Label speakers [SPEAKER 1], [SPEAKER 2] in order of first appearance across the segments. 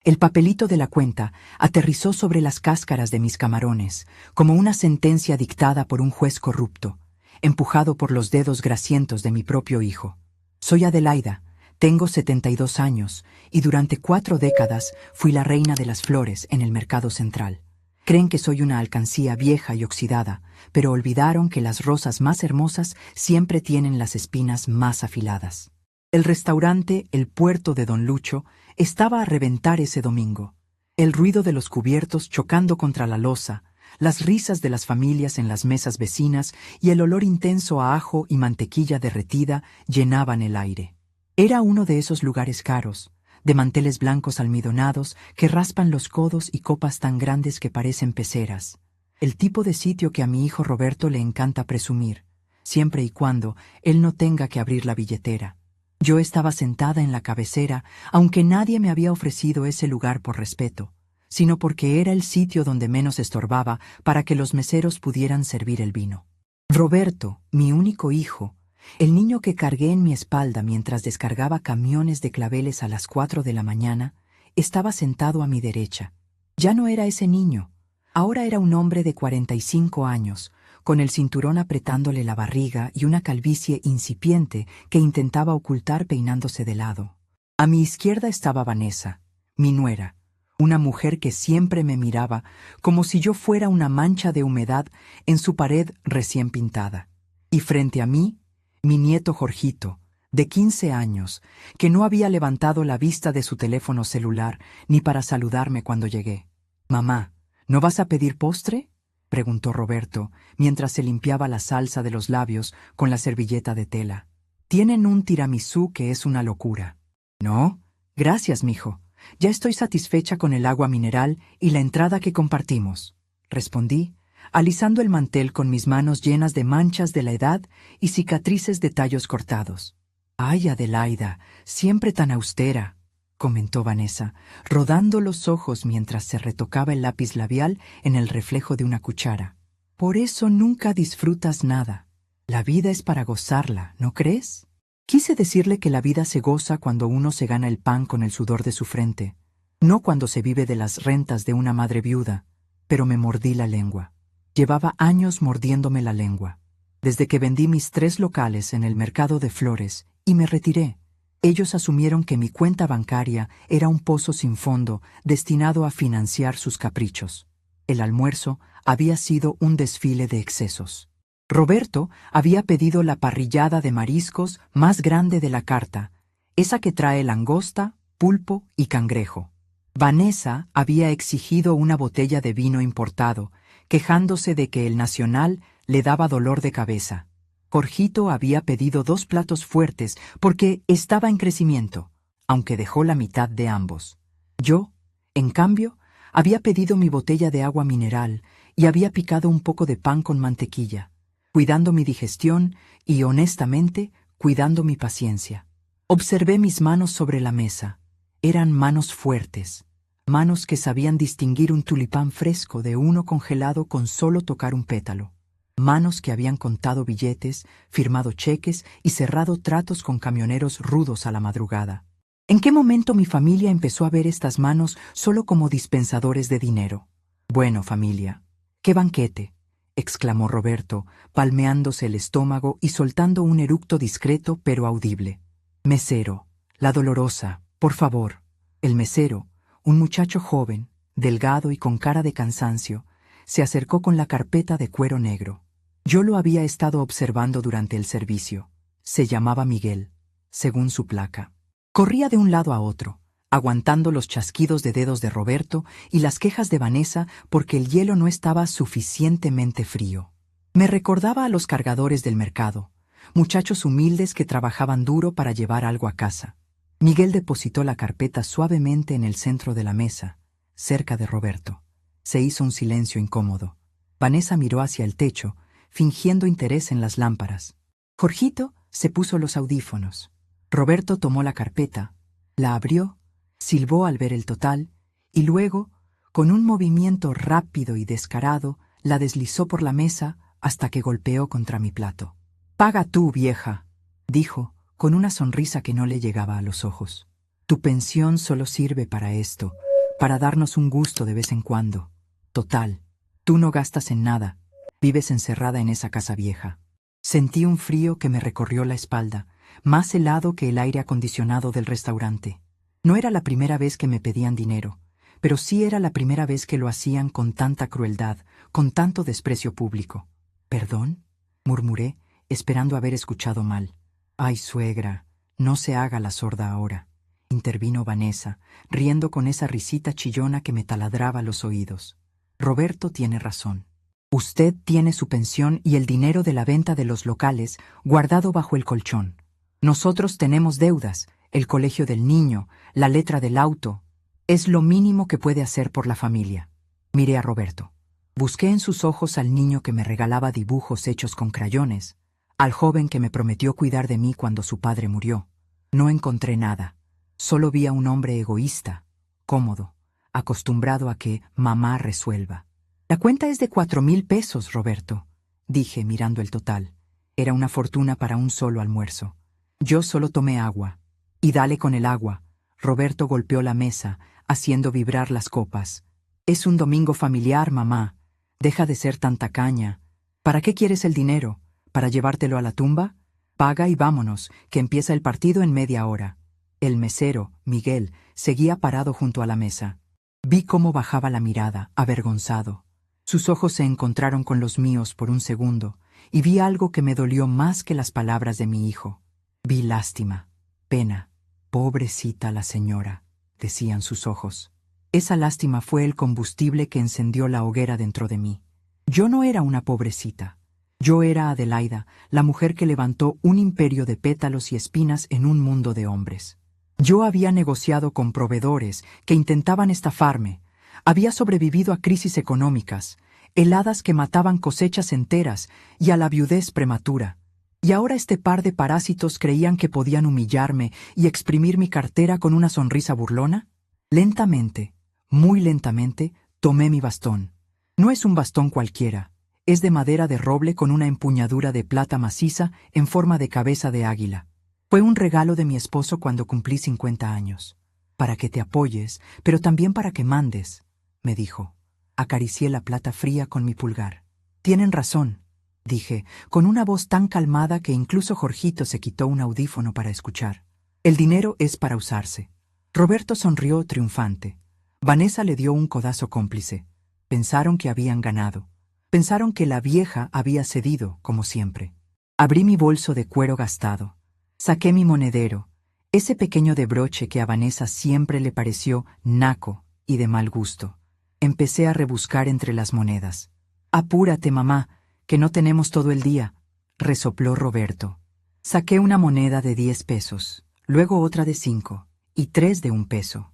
[SPEAKER 1] El papelito de la cuenta aterrizó sobre las cáscaras de mis camarones, como una sentencia dictada por un juez corrupto, empujado por los dedos grasientos de mi propio hijo. Soy Adelaida, tengo 72 años, y durante 4 décadas fui la reina de las flores en el mercado central. Creen que soy una alcancía vieja y oxidada, pero olvidaron que las rosas más hermosas siempre tienen las espinas más afiladas. El restaurante El Puerto de Don Lucho estaba a reventar ese domingo. El ruido de los cubiertos chocando contra la loza, las risas de las familias en las mesas vecinas y el olor intenso a ajo y mantequilla derretida llenaban el aire. Era uno de esos lugares caros, de manteles blancos almidonados que raspan los codos y copas tan grandes que parecen peceras. El tipo de sitio que a mi hijo Roberto le encanta presumir, siempre y cuando él no tenga que abrir la billetera. Yo estaba sentada en la cabecera, aunque nadie me había ofrecido ese lugar por respeto, sino porque era el sitio donde menos estorbaba para que los meseros pudieran servir el vino. Roberto, mi único hijo, el niño que cargué en mi espalda mientras descargaba camiones de claveles a las 4 de la mañana, estaba sentado a mi derecha. Ya no era ese niño, ahora era un hombre de 45 años, con el cinturón apretándole la barriga y una calvicie incipiente que intentaba ocultar peinándose de lado. A mi izquierda estaba Vanessa, mi nuera, una mujer que siempre me miraba como si yo fuera una mancha de humedad en su pared recién pintada. Y frente a mí, mi nieto Jorgito, de 15 años, que no había levantado la vista de su teléfono celular ni para saludarme cuando llegué. «Mamá, ¿no vas a pedir postre?», preguntó Roberto, mientras se limpiaba la salsa de los labios con la servilleta de tela. «Tienen un tiramisú que es una locura». «No, gracias, mijo. Ya estoy satisfecha con el agua mineral y la entrada que compartimos», respondí, alisando el mantel con mis manos llenas de manchas de la edad y cicatrices de tallos cortados. «Ay, Adelaida, siempre tan austera», comentó Vanessa, rodando los ojos mientras se retocaba el lápiz labial en el reflejo de una cuchara. «Por eso nunca disfrutas nada. La vida es para gozarla, ¿no crees?». Quise decirle que la vida se goza cuando uno se gana el pan con el sudor de su frente, no cuando se vive de las rentas de una madre viuda, pero me mordí la lengua. Llevaba años mordiéndome la lengua, desde que vendí mis 3 locales en el mercado de flores y me retiré. Ellos asumieron que mi cuenta bancaria era un pozo sin fondo destinado a financiar sus caprichos. El almuerzo había sido un desfile de excesos. Roberto había pedido la parrillada de mariscos más grande de la carta, esa que trae langosta, pulpo y cangrejo. Vanessa había exigido una botella de vino importado, quejándose de que el nacional le daba dolor de cabeza. Jorgito había pedido 2 platos fuertes porque estaba en crecimiento, aunque dejó la mitad de ambos. Yo, en cambio, había pedido mi botella de agua mineral y había picado un poco de pan con mantequilla, cuidando mi digestión y, honestamente, cuidando mi paciencia. Observé mis manos sobre la mesa. Eran manos fuertes, manos que sabían distinguir un tulipán fresco de uno congelado con solo tocar un pétalo. Manos que habían contado billetes, firmado cheques y cerrado tratos con camioneros rudos a la madrugada. ¿En qué momento mi familia empezó a ver estas manos solo como dispensadores de dinero? «Bueno, familia, ¡qué banquete!», exclamó Roberto, palmeándose el estómago y soltando un eructo discreto pero audible. «Mesero, la dolorosa, por favor». El mesero, un muchacho joven, delgado y con cara de cansancio, se acercó con la carpeta de cuero negro. Yo lo había estado observando durante el servicio. Se llamaba Miguel, según su placa. Corría de un lado a otro, aguantando los chasquidos de dedos de Roberto y las quejas de Vanessa porque el hielo no estaba suficientemente frío. Me recordaba a los cargadores del mercado, muchachos humildes que trabajaban duro para llevar algo a casa. Miguel depositó la carpeta suavemente en el centro de la mesa, cerca de Roberto. Se hizo un silencio incómodo. Vanessa miró hacia el techo, fingiendo interés en las lámparas. Jorgito se puso los audífonos. Roberto tomó la carpeta, la abrió, silbó al ver el total y luego, con un movimiento rápido y descarado, la deslizó por la mesa hasta que golpeó contra mi plato. «Paga tú, vieja», dijo, con una sonrisa que no le llegaba a los ojos. «Tu pensión solo sirve para esto, para darnos un gusto de vez en cuando. Total, tú no gastas en nada, vives encerrada en esa casa vieja. Sentí un frío que me recorrió la espalda, más helado que el aire acondicionado del restaurante. No era la primera vez que me pedían dinero, pero sí era la primera vez que lo hacían con tanta crueldad, con tanto desprecio público. ¿Perdón?, murmuré, esperando haber escuchado mal. Ay, suegra, no se haga la sorda ahora, intervino Vanessa, riendo con esa risita chillona que me taladraba los oídos. Roberto tiene razón. Usted tiene su pensión y el dinero de la venta de los locales guardado bajo el colchón. Nosotros tenemos deudas, el colegio del niño, la letra del auto. Es lo mínimo que puede hacer por la familia. Miré a Roberto. Busqué en sus ojos al niño que me regalaba dibujos hechos con crayones, al joven que me prometió cuidar de mí cuando su padre murió. No encontré nada. Solo vi a un hombre egoísta, cómodo, acostumbrado a que mamá resuelva. La cuenta es de 4,000 pesos, Roberto, dije mirando el total. Era una fortuna para un solo almuerzo. Yo solo tomé agua. Y dale con el agua. Roberto golpeó la mesa, haciendo vibrar las copas. Es un domingo familiar, mamá. Deja de ser tan tacaña. ¿Para qué quieres el dinero? ¿Para llevártelo a la tumba? Paga y vámonos, que empieza el partido en media hora. El mesero, Miguel, seguía parado junto a la mesa. Vi cómo bajaba la mirada, avergonzado. Sus ojos se encontraron con los míos por un segundo, y vi algo que me dolió más que las palabras de mi hijo. Vi lástima, pena. Pobrecita la señora, decían sus ojos. Esa lástima fue el combustible que encendió la hoguera dentro de mí. Yo no era una pobrecita. Yo era Adelaida, la mujer que levantó un imperio de pétalos y espinas en un mundo de hombres. Yo había negociado con proveedores que intentaban estafarme. Había sobrevivido a crisis económicas, heladas que mataban cosechas enteras y a la viudez prematura. Y ahora este par de parásitos creían que podían humillarme y exprimir mi cartera con una sonrisa burlona. Lentamente, muy lentamente, tomé mi bastón. No es un bastón cualquiera. Es de madera de roble con una empuñadura de plata maciza en forma de cabeza de águila. Fue un regalo de mi esposo cuando cumplí 50 años. Para que te apoyes, pero también para que mandes, me dijo. Acaricié la plata fría con mi pulgar. Tienen razón, dije, con una voz tan calmada que incluso Jorgito se quitó un audífono para escuchar. El dinero es para usarse. Roberto sonrió triunfante. Vanessa le dio un codazo cómplice. Pensaron que habían ganado. Pensaron que la vieja había cedido, como siempre. Abrí mi bolso de cuero gastado. Saqué mi monedero, ese pequeño de broche que a Vanessa siempre le pareció naco y de mal gusto. Empecé a rebuscar entre las monedas. «Apúrate, mamá, que no tenemos todo el día», resopló Roberto. Saqué una moneda de 10 pesos, luego otra de 5, y 3 de 1 peso.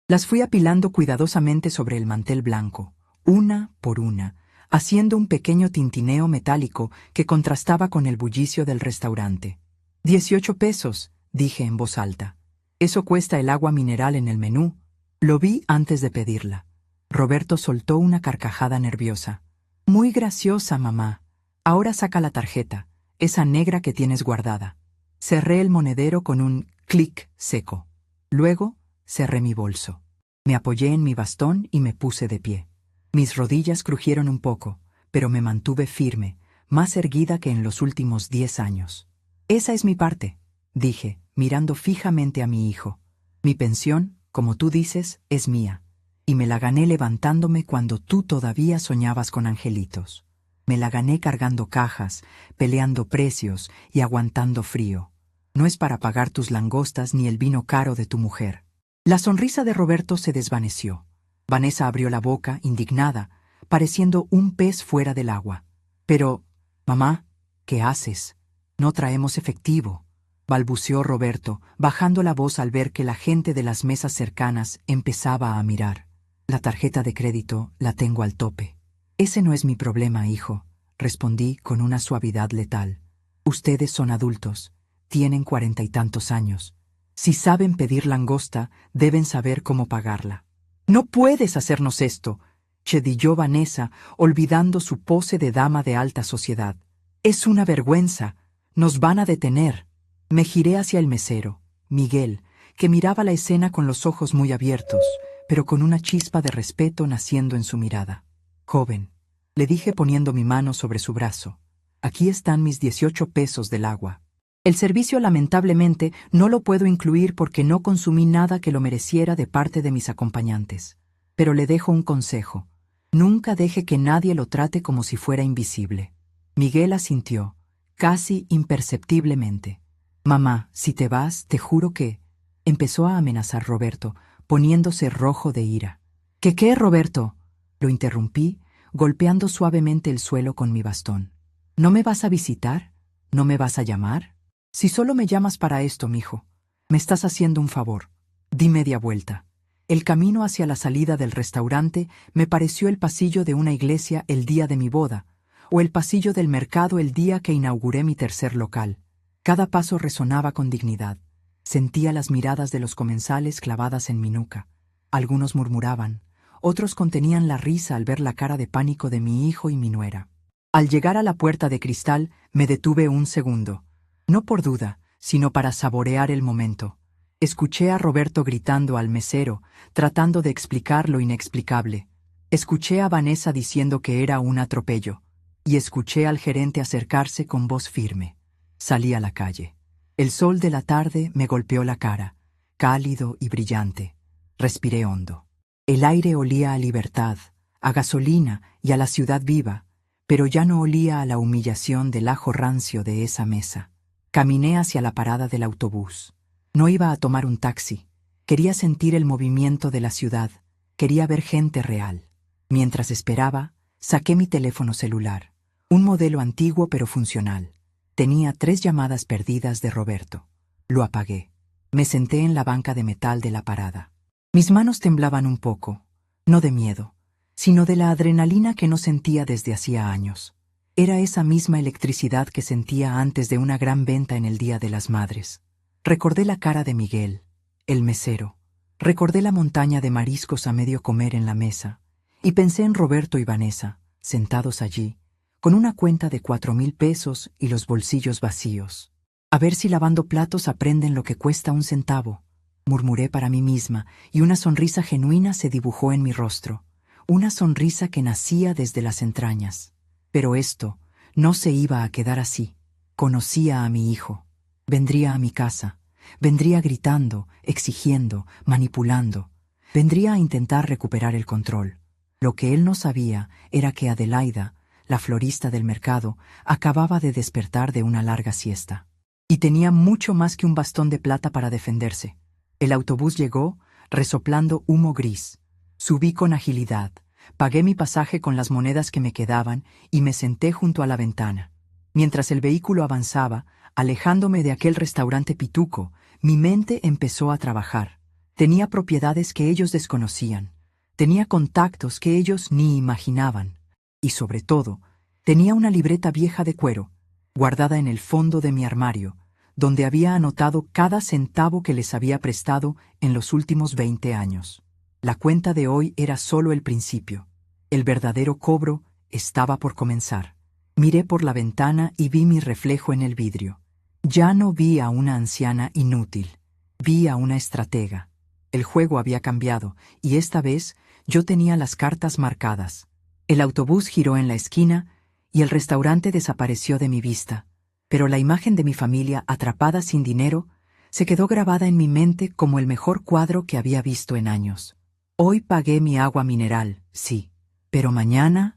[SPEAKER 1] Las fui apilando cuidadosamente sobre el mantel blanco, una por una, haciendo un pequeño tintineo metálico que contrastaba con el bullicio del restaurante. 18 pesos, dije en voz alta. Eso cuesta el agua mineral en el menú. Lo vi antes de pedirla. Roberto soltó una carcajada nerviosa. Muy graciosa, mamá. Ahora saca la tarjeta, esa negra que tienes guardada. Cerré el monedero con un clic seco. Luego cerré mi bolso. Me apoyé en mi bastón y me puse de pie. Mis rodillas crujieron un poco, pero me mantuve firme, más erguida que en los últimos 10 años. Esa es mi parte, dije, mirando fijamente a mi hijo. Mi pensión, como tú dices, es mía, y me la gané levantándome cuando tú todavía soñabas con angelitos. Me la gané cargando cajas, peleando precios y aguantando frío. No es para pagar tus langostas ni el vino caro de tu mujer. La sonrisa de Roberto se desvaneció. Vanessa abrió la boca, indignada, pareciendo un pez fuera del agua. Pero, mamá, ¿qué haces? No traemos efectivo, balbuceó Roberto, bajando la voz al ver que la gente de las mesas cercanas empezaba a mirar. La tarjeta de crédito la tengo al tope. Ese no es mi problema, hijo, respondí con una suavidad letal. Ustedes son adultos, tienen 40 y tantos años. Si saben pedir langosta, deben saber cómo pagarla. No puedes hacernos esto, chedilló Vanessa, olvidando su pose de dama de alta sociedad. Es una vergüenza. Nos van a detener. Me giré hacia el mesero, Miguel, que miraba la escena con los ojos muy abiertos, pero con una chispa de respeto naciendo en su mirada. «Joven», le dije poniendo mi mano sobre su brazo, «aquí están mis 18 pesos del agua. El servicio lamentablemente no lo puedo incluir porque no consumí nada que lo mereciera de parte de mis acompañantes. Pero le dejo un consejo. Nunca deje que nadie lo trate como si fuera invisible». Miguel asintió, casi imperceptiblemente. «Mamá, si te vas, te juro que…» empezó a amenazar Roberto, poniéndose rojo de ira. ¿Qué, Roberto?», lo interrumpí, golpeando suavemente el suelo con mi bastón. «¿No me vas a visitar? ¿No me vas a llamar? Si solo me llamas para esto, mijo, me estás haciendo un favor». Di media vuelta. El camino hacia la salida del restaurante me pareció el pasillo de una iglesia el día de mi boda, o el pasillo del mercado el día que inauguré mi tercer local. Cada paso resonaba con dignidad. Sentía las miradas de los comensales clavadas en mi nuca. Algunos murmuraban, otros contenían la risa al ver la cara de pánico de mi hijo y mi nuera. Al llegar a la puerta de cristal, me detuve un segundo. No por duda, sino para saborear el momento. Escuché a Roberto gritando al mesero, tratando de explicar lo inexplicable. Escuché a Vanessa diciendo que era un atropello. Y escuché al gerente acercarse con voz firme. Salí a la calle. El sol de la tarde me golpeó la cara, cálido y brillante. Respiré hondo. El aire olía a libertad, a gasolina y a la ciudad viva, pero ya no olía a la humillación del ajo rancio de esa mesa. Caminé hacia la parada del autobús. No iba a tomar un taxi. Quería sentir el movimiento de la ciudad. Quería ver gente real. Mientras esperaba, saqué mi teléfono celular. Un modelo antiguo pero funcional. Tenía 3 llamadas perdidas de Roberto. Lo apagué. Me senté en la banca de metal de la parada. Mis manos temblaban un poco, no de miedo, sino de la adrenalina que no sentía desde hacía años. Era esa misma electricidad que sentía antes de una gran venta en el Día de las Madres. Recordé la cara de Miguel, el mesero. Recordé la montaña de mariscos a medio comer en la mesa. Y pensé en Roberto y Vanessa, sentados allí, con una cuenta de 4,000 pesos y los bolsillos vacíos. A ver si lavando platos aprenden lo que cuesta un centavo, murmuré para mí misma, y una sonrisa genuina se dibujó en mi rostro, una sonrisa que nacía desde las entrañas. Pero esto no se iba a quedar así. Conocía a mi hijo. Vendría a mi casa. Vendría gritando, exigiendo, manipulando. Vendría a intentar recuperar el control. Lo que él no sabía era que Adelaida, la florista del mercado, acababa de despertar de una larga siesta. Y tenía mucho más que un bastón de plata para defenderse. El autobús llegó, resoplando humo gris. Subí con agilidad, pagué mi pasaje con las monedas que me quedaban y me senté junto a la ventana. Mientras el vehículo avanzaba, alejándome de aquel restaurante pituco, mi mente empezó a trabajar. Tenía propiedades que ellos desconocían. Tenía contactos que ellos ni imaginaban. Y sobre todo, tenía una libreta vieja de cuero, guardada en el fondo de mi armario, donde había anotado cada centavo que les había prestado en los últimos 20 años. La cuenta de hoy era solo el principio. El verdadero cobro estaba por comenzar. Miré por la ventana y vi mi reflejo en el vidrio. Ya no vi a una anciana inútil, vi a una estratega. El juego había cambiado, y esta vez yo tenía las cartas marcadas. El autobús giró en la esquina, y el restaurante desapareció de mi vista, pero la imagen de mi familia atrapada sin dinero se quedó grabada en mi mente como el mejor cuadro que había visto en años. Hoy pagué mi agua mineral, sí, pero mañana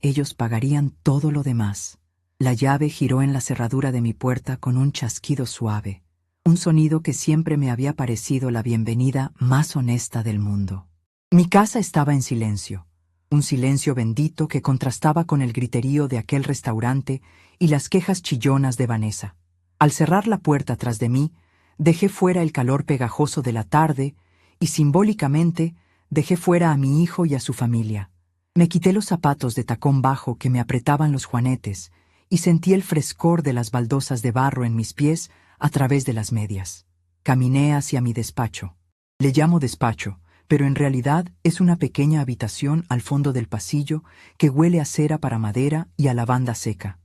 [SPEAKER 1] ellos pagarían todo lo demás. La llave giró en la cerradura de mi puerta con un chasquido suave, un sonido que siempre me había parecido la bienvenida más honesta del mundo. Mi casa estaba en silencio, un silencio bendito que contrastaba con el griterío de aquel restaurante y las quejas chillonas de Vanessa. Al cerrar la puerta tras de mí, dejé fuera el calor pegajoso de la tarde y simbólicamente dejé fuera a mi hijo y a su familia. Me quité los zapatos de tacón bajo que me apretaban los juanetes y sentí el frescor de las baldosas de barro en mis pies a través de las medias. Caminé hacia mi despacho. Le llamo despacho, pero en realidad es una pequeña habitación al fondo del pasillo que huele a cera para madera y a lavanda seca.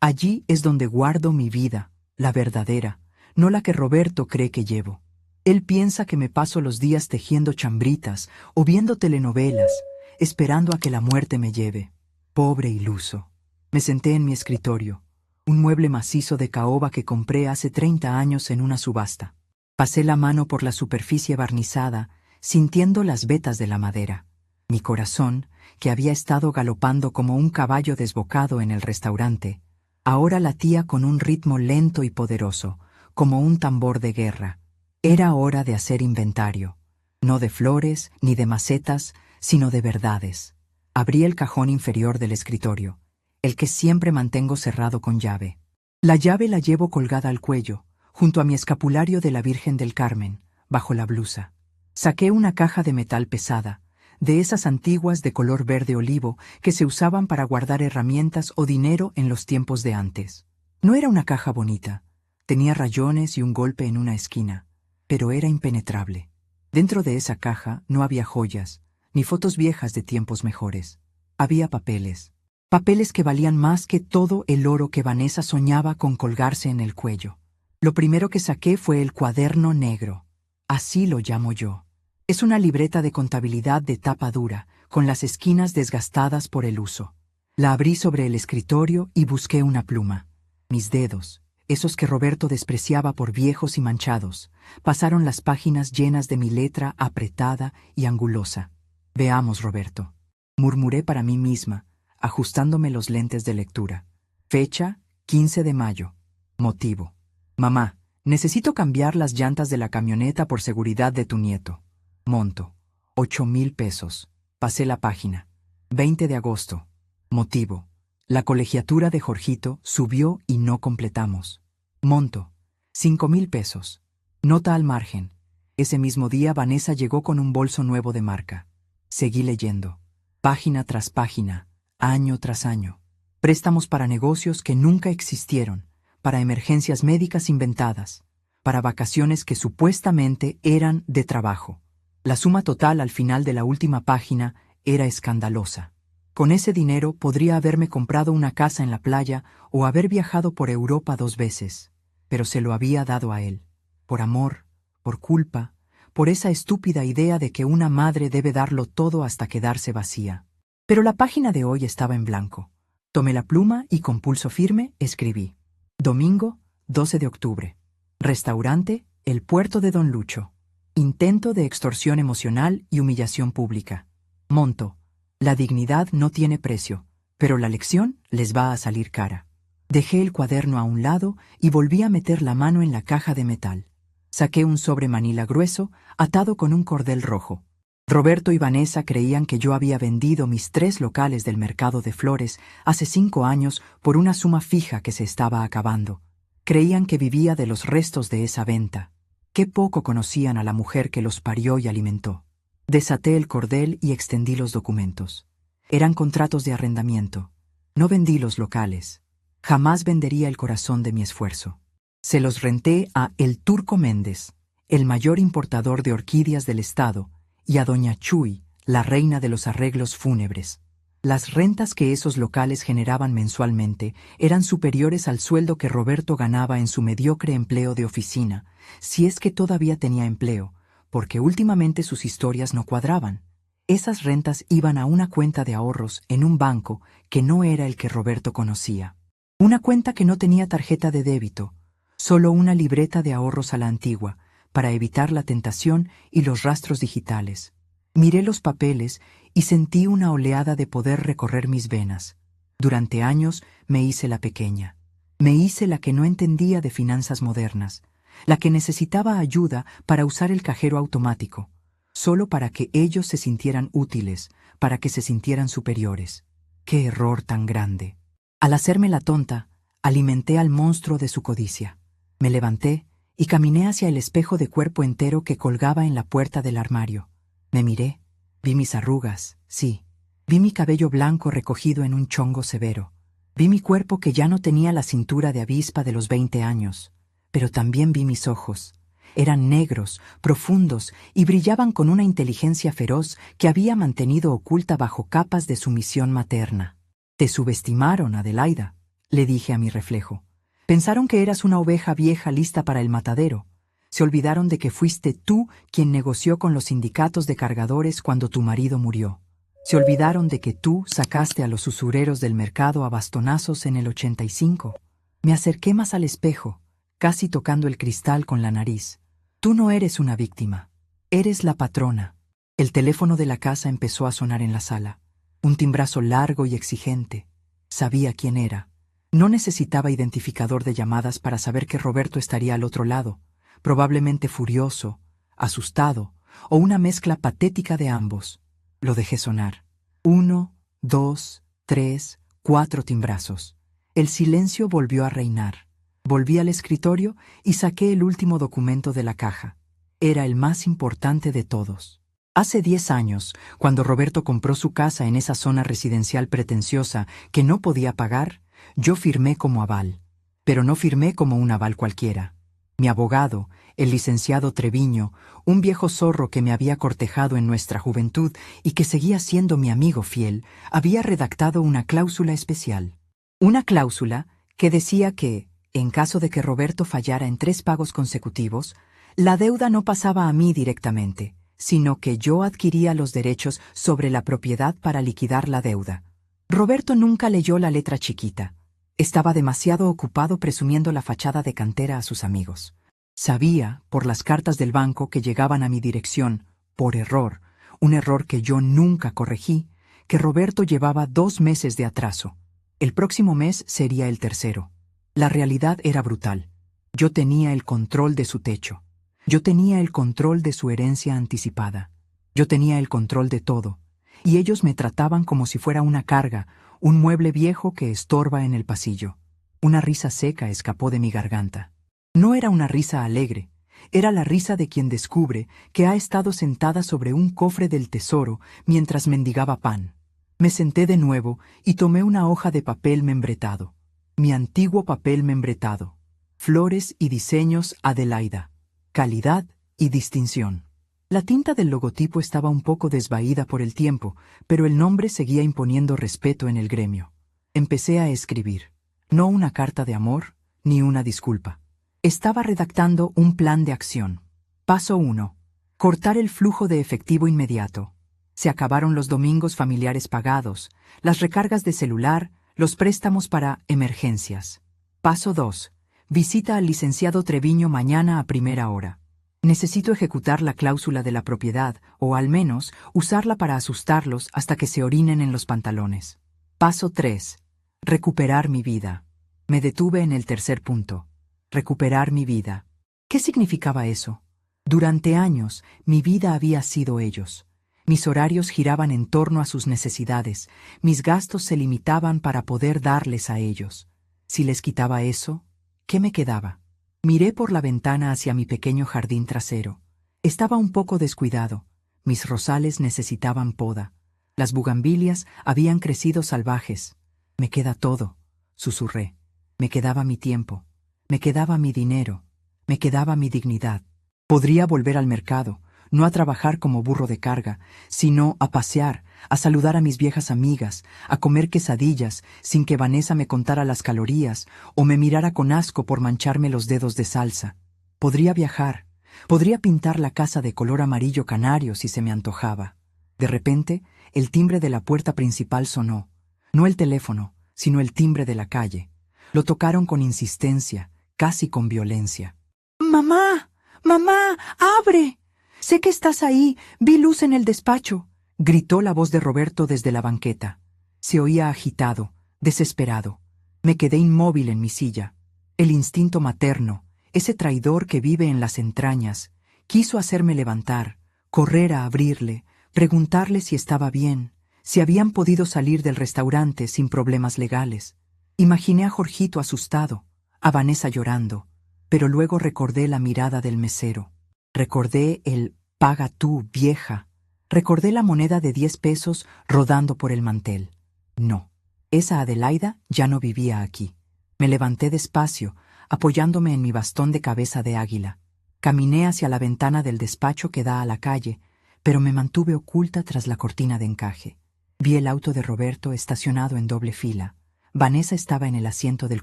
[SPEAKER 1] Allí es donde guardo mi vida, la verdadera, no la que Roberto cree que llevo. Él piensa que me paso los días tejiendo chambritas o viendo telenovelas, esperando a que la muerte me lleve. Pobre iluso. Me senté en mi escritorio, un mueble macizo de caoba que compré hace 30 años en una subasta. Pasé la mano por la superficie barnizada, sintiendo las vetas de la madera. Mi corazón, que había estado galopando como un caballo desbocado en el restaurante, ahora latía con un ritmo lento y poderoso, como un tambor de guerra. Era hora de hacer inventario, no de flores ni de macetas, sino de verdades. Abrí el cajón inferior del escritorio, el que siempre mantengo cerrado con llave. La llave la llevo colgada al cuello, junto a mi escapulario de la Virgen del Carmen, bajo la blusa. Saqué una caja de metal pesada, de esas antiguas de color verde olivo que se usaban para guardar herramientas o dinero en los tiempos de antes. No era una caja bonita, tenía rayones y un golpe en una esquina, pero era impenetrable. Dentro de esa caja no había joyas, ni fotos viejas de tiempos mejores. Había papeles. Papeles que valían más que todo el oro que Vanessa soñaba con colgarse en el cuello. Lo primero que saqué fue el cuaderno negro. Así lo llamo yo. Es una libreta de contabilidad de tapa dura, con las esquinas desgastadas por el uso. La abrí sobre el escritorio y busqué una pluma. Mis dedos, esos que Roberto despreciaba por viejos y manchados, pasaron las páginas llenas de mi letra apretada y angulosa. Veamos, Roberto, murmuré para mí misma, ajustándome los lentes de lectura. Fecha, 15 de mayo. Motivo. Mamá, necesito cambiar las llantas de la camioneta por seguridad de tu nieto. Monto. 8,000 pesos. Pasé la página. 20 de agosto. Motivo. La colegiatura de Jorgito subió y no completamos. Monto. 5,000 pesos. Nota al margen. Ese mismo día Vanessa llegó con un bolso nuevo de marca. Seguí leyendo. Página tras página, año tras año. Préstamos para negocios que nunca existieron, para emergencias médicas inventadas, para vacaciones que supuestamente eran de trabajo. La suma total al final de la última página era escandalosa. Con ese dinero podría haberme comprado una casa en la playa o haber viajado por Europa 2 veces, pero se lo había dado a él. Por amor, por culpa, por esa estúpida idea de que una madre debe darlo todo hasta quedarse vacía. Pero la página de hoy estaba en blanco. Tomé la pluma y con pulso firme escribí. Domingo, 12 de octubre. Restaurante, El Puerto de Don Lucho. Intento de extorsión emocional y humillación pública. Monto. La dignidad no tiene precio, pero la lección les va a salir cara. Dejé el cuaderno a un lado y volví a meter la mano en la caja de metal. Saqué un sobre manila grueso, atado con un cordel rojo. Roberto y Vanessa creían que yo había vendido mis 3 locales del mercado de flores hace 5 años por una suma fija que se estaba acabando. Creían que vivía de los restos de esa venta. Qué poco conocían a la mujer que los parió y alimentó. Desaté el cordel y extendí los documentos. Eran contratos de arrendamiento. No vendí los locales. Jamás vendería el corazón de mi esfuerzo. Se los renté a El Turco Méndez, el mayor importador de orquídeas del estado, y a Doña Chuy, la reina de los arreglos fúnebres. Las rentas que esos locales generaban mensualmente eran superiores al sueldo que Roberto ganaba en su mediocre empleo de oficina, si es que todavía tenía empleo, porque últimamente sus historias no cuadraban. Esas rentas iban a una cuenta de ahorros en un banco que no era el que Roberto conocía. Una cuenta que no tenía tarjeta de débito, solo una libreta de ahorros a la antigua, para evitar la tentación y los rastros digitales. Miré los papeles y sentí una oleada de poder recorrer mis venas. Durante años me hice la pequeña. Me hice la que no entendía de finanzas modernas, la que necesitaba ayuda para usar el cajero automático, solo para que ellos se sintieran útiles, para que se sintieran superiores. ¡Qué error tan grande! Al hacerme la tonta, alimenté al monstruo de su codicia. Me levanté y caminé hacia el espejo de cuerpo entero que colgaba en la puerta del armario. Me miré, vi mis arrugas, sí, vi mi cabello blanco recogido en un chongo severo, vi mi cuerpo que ya no tenía la cintura de avispa de los 20 años, pero también vi mis ojos. Eran negros, profundos y brillaban con una inteligencia feroz que había mantenido oculta bajo capas de sumisión materna. «Te subestimaron, Adelaida», le dije a mi reflejo. «Pensaron que eras una oveja vieja lista para el matadero, Se olvidaron de que fuiste tú quien negoció con los sindicatos de cargadores cuando tu marido murió. Se olvidaron de que tú sacaste a los usureros del mercado a bastonazos en el 85. Me acerqué más al espejo, casi tocando el cristal con la nariz. Tú no eres una víctima. Eres la patrona. El teléfono de la casa empezó a sonar en la sala. Un timbrazo largo y exigente. Sabía quién era. No necesitaba identificador de llamadas para saber que Roberto estaría al otro lado, probablemente furioso, asustado, o una mezcla patética de ambos. Lo dejé sonar. 1, 2, 3, 4 timbrazos. El silencio volvió a reinar. Volví al escritorio y saqué el último documento de la caja. Era el más importante de todos. Hace 10 años, cuando Roberto compró su casa en esa zona residencial pretenciosa que no podía pagar, yo firmé como aval. Pero no firmé como un aval cualquiera. Mi abogado, el licenciado Treviño, un viejo zorro que me había cortejado en nuestra juventud y que seguía siendo mi amigo fiel, había redactado una cláusula especial. Una cláusula que decía que, en caso de que Roberto fallara en 3 pagos consecutivos, la deuda no pasaba a mí directamente, sino que yo adquiría los derechos sobre la propiedad para liquidar la deuda. Roberto nunca leyó la letra chiquita. Estaba demasiado ocupado presumiendo la fachada de cantera a sus amigos. Sabía, por las cartas del banco que llegaban a mi dirección, por error, un error que yo nunca corregí, que Roberto llevaba 2 meses de atraso. El próximo mes sería el tercero. La realidad era brutal. Yo tenía el control de su techo. Yo tenía el control de su herencia anticipada. Yo tenía el control de todo. Y ellos me trataban como si fuera una carga, un mueble viejo que estorba en el pasillo. Una risa seca escapó de mi garganta. No era una risa alegre. Era la risa de quien descubre que ha estado sentada sobre un cofre del tesoro mientras mendigaba pan. Me senté de nuevo y tomé una hoja de papel membretado. Mi antiguo papel membretado. Flores y diseños Adelaida. Calidad y distinción. La tinta del logotipo estaba un poco desvaída por el tiempo, pero el nombre seguía imponiendo respeto en el gremio. Empecé a escribir. No una carta de amor, ni una disculpa. Estaba redactando un plan de acción. Paso 1. Cortar el flujo de efectivo inmediato. Se acabaron los domingos familiares pagados, las recargas de celular, los préstamos para emergencias. Paso 2. Visita al licenciado Treviño mañana a primera hora. Necesito ejecutar la cláusula de la propiedad, o al menos usarla para asustarlos hasta que se orinen en los pantalones. Paso 3. Recuperar mi vida. Me detuve en el tercer punto. Recuperar mi vida. ¿Qué significaba eso? Durante años, mi vida había sido ellos. Mis horarios giraban en torno a sus necesidades, mis gastos se limitaban para poder darles a ellos. Si les quitaba eso, ¿qué me quedaba? Miré por la ventana hacia mi pequeño jardín trasero. Estaba un poco descuidado. Mis rosales necesitaban poda. Las bugambilias habían crecido salvajes. Me queda todo, susurré. Me quedaba mi tiempo. Me quedaba mi dinero. Me quedaba mi dignidad. Podría volver al mercado, no a trabajar como burro de carga, sino a pasear, a saludar a mis viejas amigas, a comer quesadillas sin que Vanessa me contara las calorías o me mirara con asco por mancharme los dedos de salsa. Podría viajar, podría pintar la casa de color amarillo canario si se me antojaba. De repente, el timbre de la puerta principal sonó. No el teléfono, sino el timbre de la calle. Lo tocaron con insistencia, casi con violencia. ¡Mamá! ¡Mamá! ¡Abre! Sé que estás ahí. Vi luz en el despacho. Gritó la voz de Roberto desde la banqueta. Se oía agitado, desesperado. Me quedé inmóvil en mi silla. El instinto materno, ese traidor que vive en las entrañas, quiso hacerme levantar, correr a abrirle, preguntarle si estaba bien, si habían podido salir del restaurante sin problemas legales. Imaginé a Jorgito asustado, a Vanessa llorando, pero luego recordé la mirada del mesero. Recordé el «paga tú, vieja». Recordé la moneda de 10 pesos rodando por el mantel. No, esa Adelaida ya no vivía aquí. Me levanté despacio, apoyándome en mi bastón de cabeza de águila. Caminé hacia la ventana del despacho que da a la calle, pero me mantuve oculta tras la cortina de encaje. Vi el auto de Roberto estacionado en doble fila. Vanessa estaba en el asiento del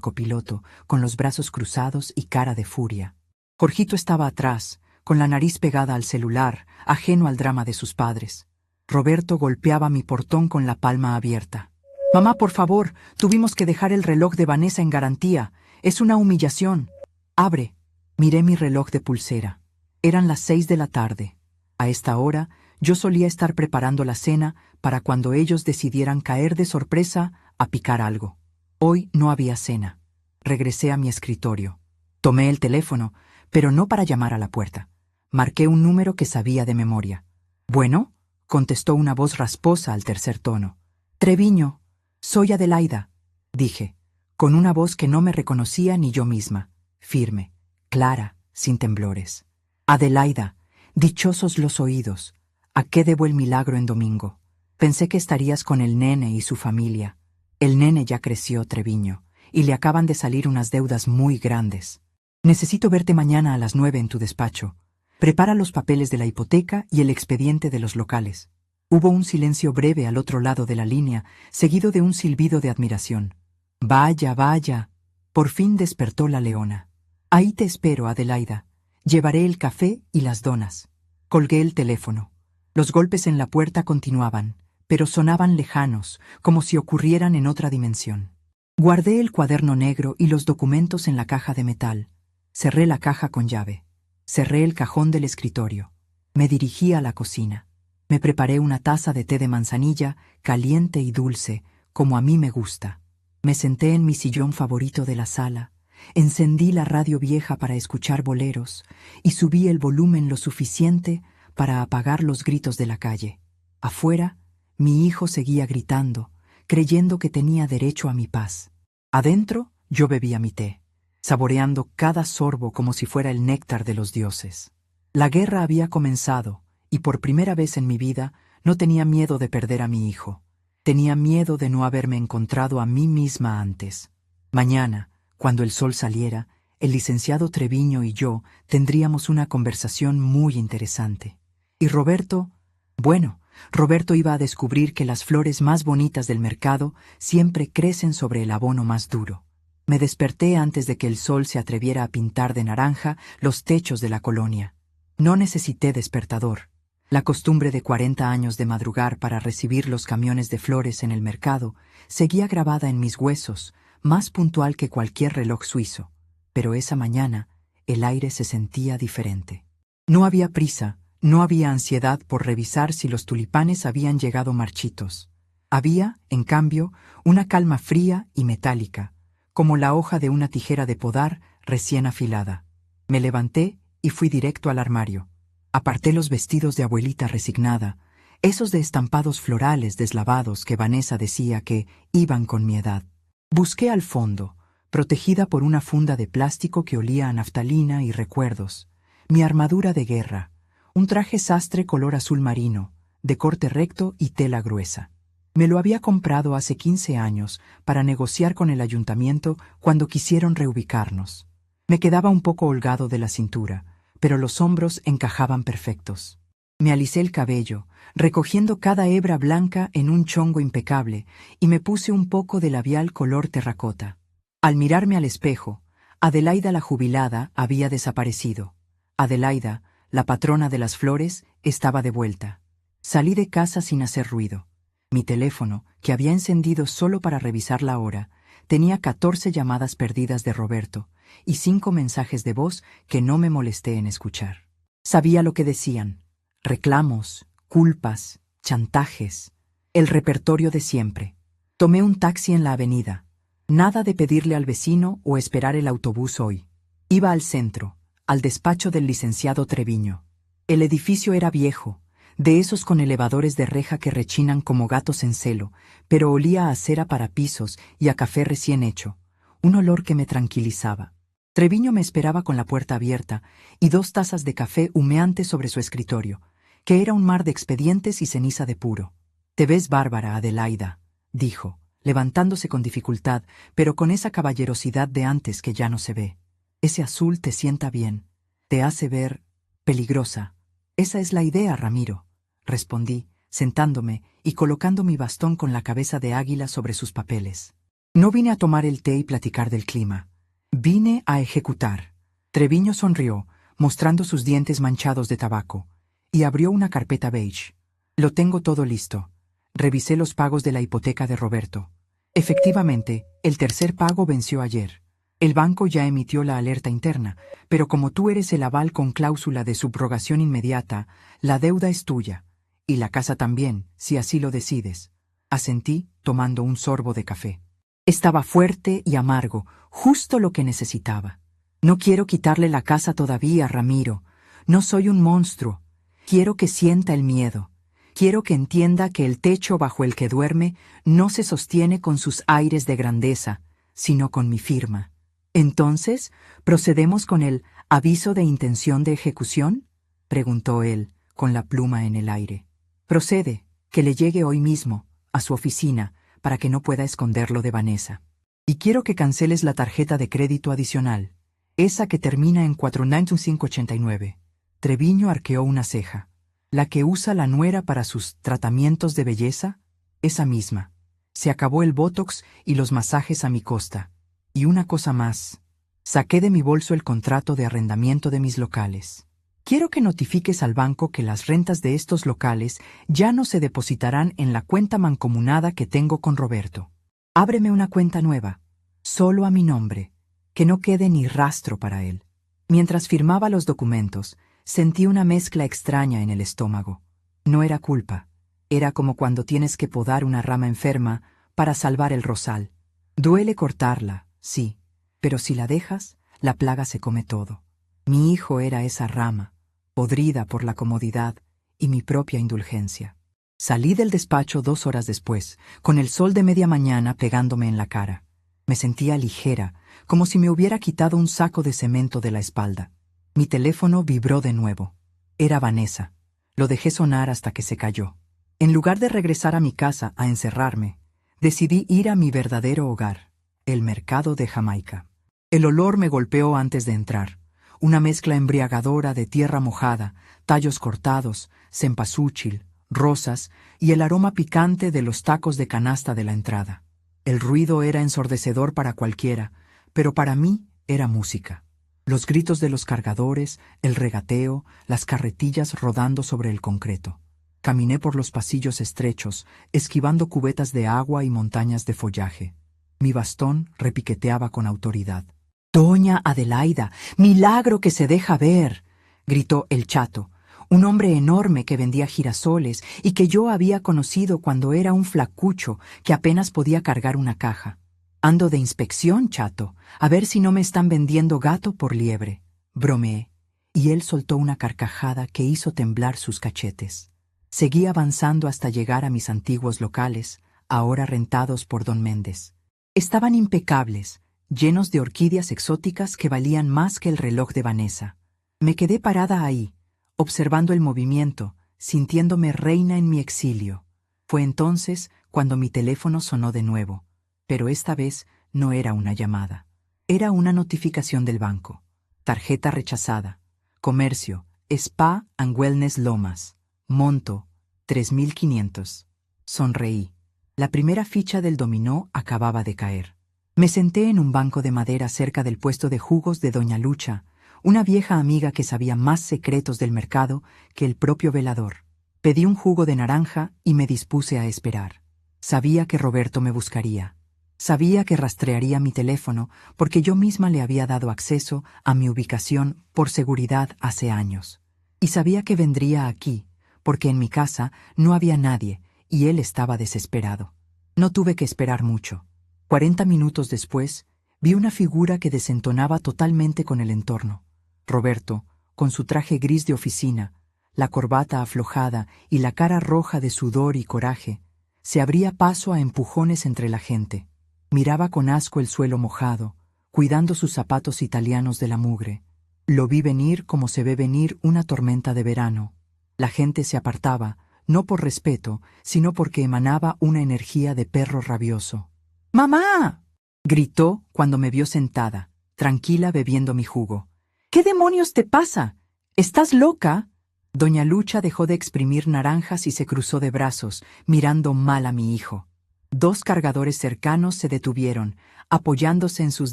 [SPEAKER 1] copiloto, con los brazos cruzados y cara de furia. Jorgito estaba atrás, con la nariz pegada al celular, ajeno al drama de sus padres. Roberto golpeaba mi portón con la palma abierta. «Mamá, por favor, tuvimos que dejar el reloj de Vanessa en garantía. Es una humillación». «Abre». Miré mi reloj de pulsera. Eran las 6 de la tarde. A esta hora, yo solía estar preparando la cena para cuando ellos decidieran caer de sorpresa a picar algo. Hoy no había cena. Regresé a mi escritorio. Tomé el teléfono, pero no para llamar a la puerta. Marqué un número que sabía de memoria. «Bueno», contestó una voz rasposa al tercer tono. «Treviño, soy Adelaida», dije, con una voz que no me reconocía ni yo misma, firme, clara, sin temblores. «Adelaida, dichosos los oídos. ¿A qué debo el milagro en domingo? Pensé que estarías con el nene y su familia. El nene ya creció, Treviño, y le acaban de salir unas deudas muy grandes. Necesito verte mañana a las 9 en tu despacho. Prepara los papeles de la hipoteca y el expediente de los locales». Hubo un silencio breve al otro lado de la línea, seguido de un silbido de admiración. «Vaya, vaya». Por fin despertó la leona. «Ahí te espero, Adelaida. Llevaré el café y las donas». Colgué el teléfono. Los golpes en la puerta continuaban, pero sonaban lejanos, como si ocurrieran en otra dimensión. Guardé el cuaderno negro y los documentos en la caja de metal. Cerré la caja con llave. Cerré el cajón del escritorio. Me dirigí a la cocina. Me preparé una taza de té de manzanilla, caliente y dulce, como a mí me gusta. Me senté en mi sillón favorito de la sala, encendí la radio vieja para escuchar boleros y subí el volumen lo suficiente para apagar los gritos de la calle. Afuera, mi hijo seguía gritando, creyendo que tenía derecho a mi paz. Adentro, yo bebía mi té, saboreando cada sorbo como si fuera el néctar de los dioses. La guerra había comenzado, y por primera vez en mi vida no tenía miedo de perder a mi hijo. Tenía miedo de no haberme encontrado a mí misma antes. Mañana, cuando el sol saliera, el licenciado Treviño y yo tendríamos una conversación muy interesante. Y Roberto, bueno, Roberto iba a descubrir que las flores más bonitas del mercado siempre crecen sobre el abono más duro. Me desperté antes de que el sol se atreviera a pintar de naranja los techos de la colonia. No necesité despertador. La costumbre de 40 años de madrugar para recibir los camiones de flores en el mercado seguía grabada en mis huesos, más puntual que cualquier reloj suizo. Pero esa mañana el aire se sentía diferente. No había prisa, no había ansiedad por revisar si los tulipanes habían llegado marchitos. Había, en cambio, una calma fría y metálica, como la hoja de una tijera de podar recién afilada. Me levanté y fui directo al armario. Aparté los vestidos de abuelita resignada, esos de estampados florales deslavados que Vanessa decía que iban con mi edad. Busqué al fondo, protegida por una funda de plástico que olía a naftalina y recuerdos, mi armadura de guerra, un traje sastre color azul marino, de corte recto y tela gruesa. Me lo había comprado hace 15 años para negociar con el ayuntamiento cuando quisieron reubicarnos. Me quedaba un poco holgado de la cintura, pero los hombros encajaban perfectos. Me alisé el cabello, recogiendo cada hebra blanca en un chongo impecable, y me puse un poco de labial color terracota. Al mirarme al espejo, Adelaida la jubilada había desaparecido. Adelaida, la patrona de las flores, estaba de vuelta. Salí de casa sin hacer ruido. Mi teléfono, que había encendido solo para revisar la hora, tenía 14 llamadas perdidas de Roberto y 5 mensajes de voz que no me molesté en escuchar. Sabía lo que decían: reclamos, culpas, chantajes, el repertorio de siempre. Tomé un taxi en la avenida. Nada de pedirle al vecino o esperar el autobús hoy. Iba al centro, al despacho del licenciado Treviño. El edificio era viejo, de esos con elevadores de reja que rechinan como gatos en celo, pero olía a cera para pisos y a café recién hecho, un olor que me tranquilizaba. Treviño me esperaba con la puerta abierta y 2 tazas de café humeantes sobre su escritorio, que era un mar de expedientes y ceniza de puro. «Te ves bárbara, Adelaida», dijo, levantándose con dificultad, pero con esa caballerosidad de antes que ya no se ve. «Ese azul te sienta bien, te hace ver peligrosa». «Esa es la idea, Ramiro», respondí, sentándome y colocando mi bastón con la cabeza de águila sobre sus papeles. No vine a tomar el té y platicar del clima. Vine a ejecutar. Treviño sonrió, mostrando sus dientes manchados de tabaco, y abrió una carpeta beige. Lo tengo todo listo. Revisé los pagos de la hipoteca de Roberto. Efectivamente, el tercer pago venció ayer. El banco ya emitió la alerta interna, pero como tú eres el aval con cláusula de subrogación inmediata, la deuda es tuya. Y la casa también, si así lo decides. Asentí, tomando un sorbo de café. Estaba fuerte y amargo, justo lo que necesitaba. No quiero quitarle la casa todavía, Ramiro. No soy un monstruo. Quiero que sienta el miedo. Quiero que entienda que el techo bajo el que duerme no se sostiene con sus aires de grandeza, sino con mi firma. Entonces, ¿procedemos con el aviso de intención de ejecución? Preguntó él, con la pluma en el aire. Procede, que le llegue hoy mismo, a su oficina, para que no pueda esconderlo de Vanessa. Y quiero que canceles la tarjeta de crédito adicional, esa que termina en 49589. Treviño arqueó una ceja. ¿La que usa la nuera para sus tratamientos de belleza? Esa misma. Se acabó el botox y los masajes a mi costa. Y una cosa más. Saqué de mi bolso el contrato de arrendamiento de mis locales. Quiero que notifiques al banco que las rentas de estos locales ya no se depositarán en la cuenta mancomunada que tengo con Roberto. Ábreme una cuenta nueva, solo a mi nombre, que no quede ni rastro para él. Mientras firmaba los documentos, sentí una mezcla extraña en el estómago. No era culpa. Era como cuando tienes que podar una rama enferma para salvar el rosal. Duele cortarla, sí, pero si la dejas, la plaga se come todo. Mi hijo era esa rama, podrida por la comodidad y mi propia indulgencia. Salí del despacho 2 horas después, con el sol de media mañana pegándome en la cara. Me sentía ligera, como si me hubiera quitado un saco de cemento de la espalda. Mi teléfono vibró de nuevo. Era Vanessa. Lo dejé sonar hasta que se cayó. En lugar de regresar a mi casa a encerrarme, decidí ir a mi verdadero hogar, el mercado de Jamaica. El olor me golpeó antes de entrar. Una mezcla embriagadora de tierra mojada, tallos cortados, cempasúchil, rosas y el aroma picante de los tacos de canasta de la entrada. El ruido era ensordecedor para cualquiera, pero para mí era música. Los gritos de los cargadores, el regateo, las carretillas rodando sobre el concreto. Caminé por los pasillos estrechos, esquivando cubetas de agua y montañas de follaje. Mi bastón repiqueteaba con autoridad. «Doña Adelaida, milagro que se deja ver», gritó el chato, un hombre enorme que vendía girasoles y que yo había conocido cuando era un flacucho que apenas podía cargar una caja. «Ando de inspección, chato, a ver si no me están vendiendo gato por liebre», bromeé, y él soltó una carcajada que hizo temblar sus cachetes. Seguí avanzando hasta llegar a mis antiguos locales, ahora rentados por don Méndez. Estaban impecables, llenos de orquídeas exóticas que valían más que el reloj de Vanessa. Me quedé parada ahí, observando el movimiento, sintiéndome reina en mi exilio. Fue entonces cuando mi teléfono sonó de nuevo, pero esta vez no era una llamada. Era una notificación del banco. Tarjeta rechazada. Comercio, Spa and Wellness Lomas. Monto, 3.500. Sonreí. La primera ficha del dominó acababa de caer. Me senté en un banco de madera cerca del puesto de jugos de Doña Lucha, una vieja amiga que sabía más secretos del mercado que el propio velador. Pedí un jugo de naranja y me dispuse a esperar. Sabía que Roberto me buscaría. Sabía que rastrearía mi teléfono porque yo misma le había dado acceso a mi ubicación por seguridad hace años. Y sabía que vendría aquí, porque en mi casa no había nadie y él estaba desesperado. No tuve que esperar mucho. 40 minutos después, vi una figura que desentonaba totalmente con el entorno. Roberto, con su traje gris de oficina, la corbata aflojada y la cara roja de sudor y coraje, se abría paso a empujones entre la gente. Miraba con asco el suelo mojado, cuidando sus zapatos italianos de la mugre. Lo vi venir como se ve venir una tormenta de verano. La gente se apartaba, no por respeto, sino porque emanaba una energía de perro rabioso. «¡Mamá!», gritó cuando me vio sentada, tranquila bebiendo mi jugo. «¿Qué demonios te pasa? ¿Estás loca?». Doña Lucha dejó de exprimir naranjas y se cruzó de brazos, mirando mal a mi hijo. 2 cargadores cercanos se detuvieron, apoyándose en sus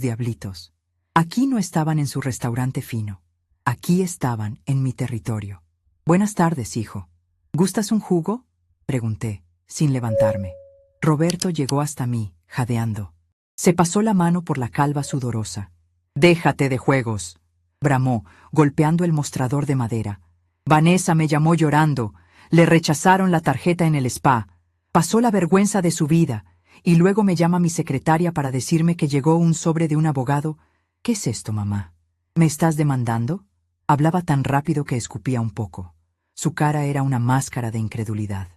[SPEAKER 1] diablitos. Aquí no estaban en su restaurante fino. Aquí estaban en mi territorio. Buenas tardes, hijo. ¿Gustas un jugo? Pregunté, sin levantarme. Roberto llegó hasta mí, jadeando. Se pasó la mano por la calva sudorosa. «Déjate de juegos», bramó, golpeando el mostrador de madera. «Vanessa me llamó llorando. Le rechazaron la tarjeta en el spa. Pasó la vergüenza de su vida. Y luego me llama mi secretaria para decirme que llegó un sobre de un abogado. ¿Qué es esto, mamá? ¿Me estás demandando?» Hablaba tan rápido que escupía un poco. Su cara era una máscara de incredulidad.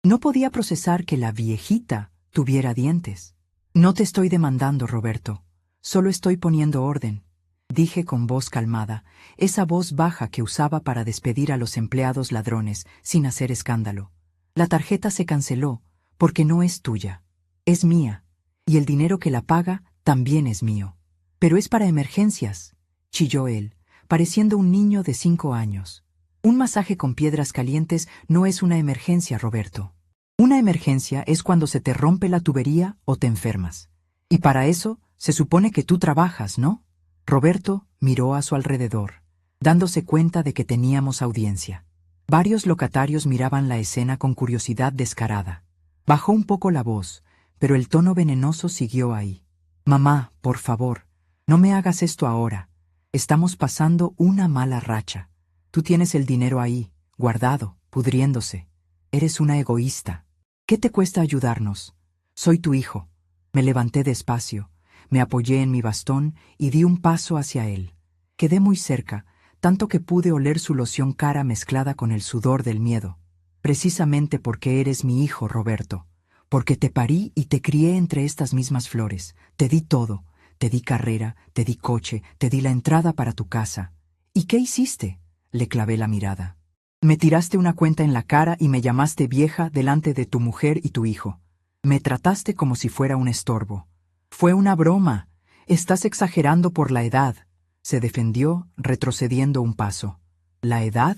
[SPEAKER 1] No podía procesar que la viejita tuviera dientes. «No te estoy demandando, Roberto. Solo estoy poniendo orden», dije con voz calmada, esa voz baja que usaba para despedir a los empleados ladrones sin hacer escándalo. «La tarjeta se canceló porque no es tuya. Es mía. Y el dinero que la paga también es mío. Pero es para emergencias», chilló él, pareciendo un niño de 5 años. «Un masaje con piedras calientes no es una emergencia, Roberto. Una emergencia es cuando se te rompe la tubería o te enfermas. Y para eso se supone que tú trabajas, ¿no?» Roberto miró a su alrededor, dándose cuenta de que teníamos audiencia. Varios locatarios miraban la escena con curiosidad descarada. Bajó un poco la voz, pero el tono venenoso siguió ahí. «Mamá, por favor, no me hagas esto ahora. Estamos pasando una mala racha. Tú tienes el dinero ahí, guardado, pudriéndose. Eres una egoísta. ¿Qué te cuesta ayudarnos? Soy tu hijo». Me levanté despacio, me apoyé en mi bastón y di un paso hacia él. Quedé muy cerca, tanto que pude oler su loción cara mezclada con el sudor del miedo. «Precisamente porque eres mi hijo, Roberto. Porque te parí y te crié entre estas mismas flores. Te di todo. Te di carrera, te di coche, te di la entrada para tu casa. ¿Y qué hiciste?», le clavé la mirada. «Me tiraste una cuenta en la cara y me llamaste vieja delante de tu mujer y tu hijo. Me trataste como si fuera un estorbo. Fue una broma. Estás exagerando por la edad», se defendió, retrocediendo un paso. «¿La edad?»,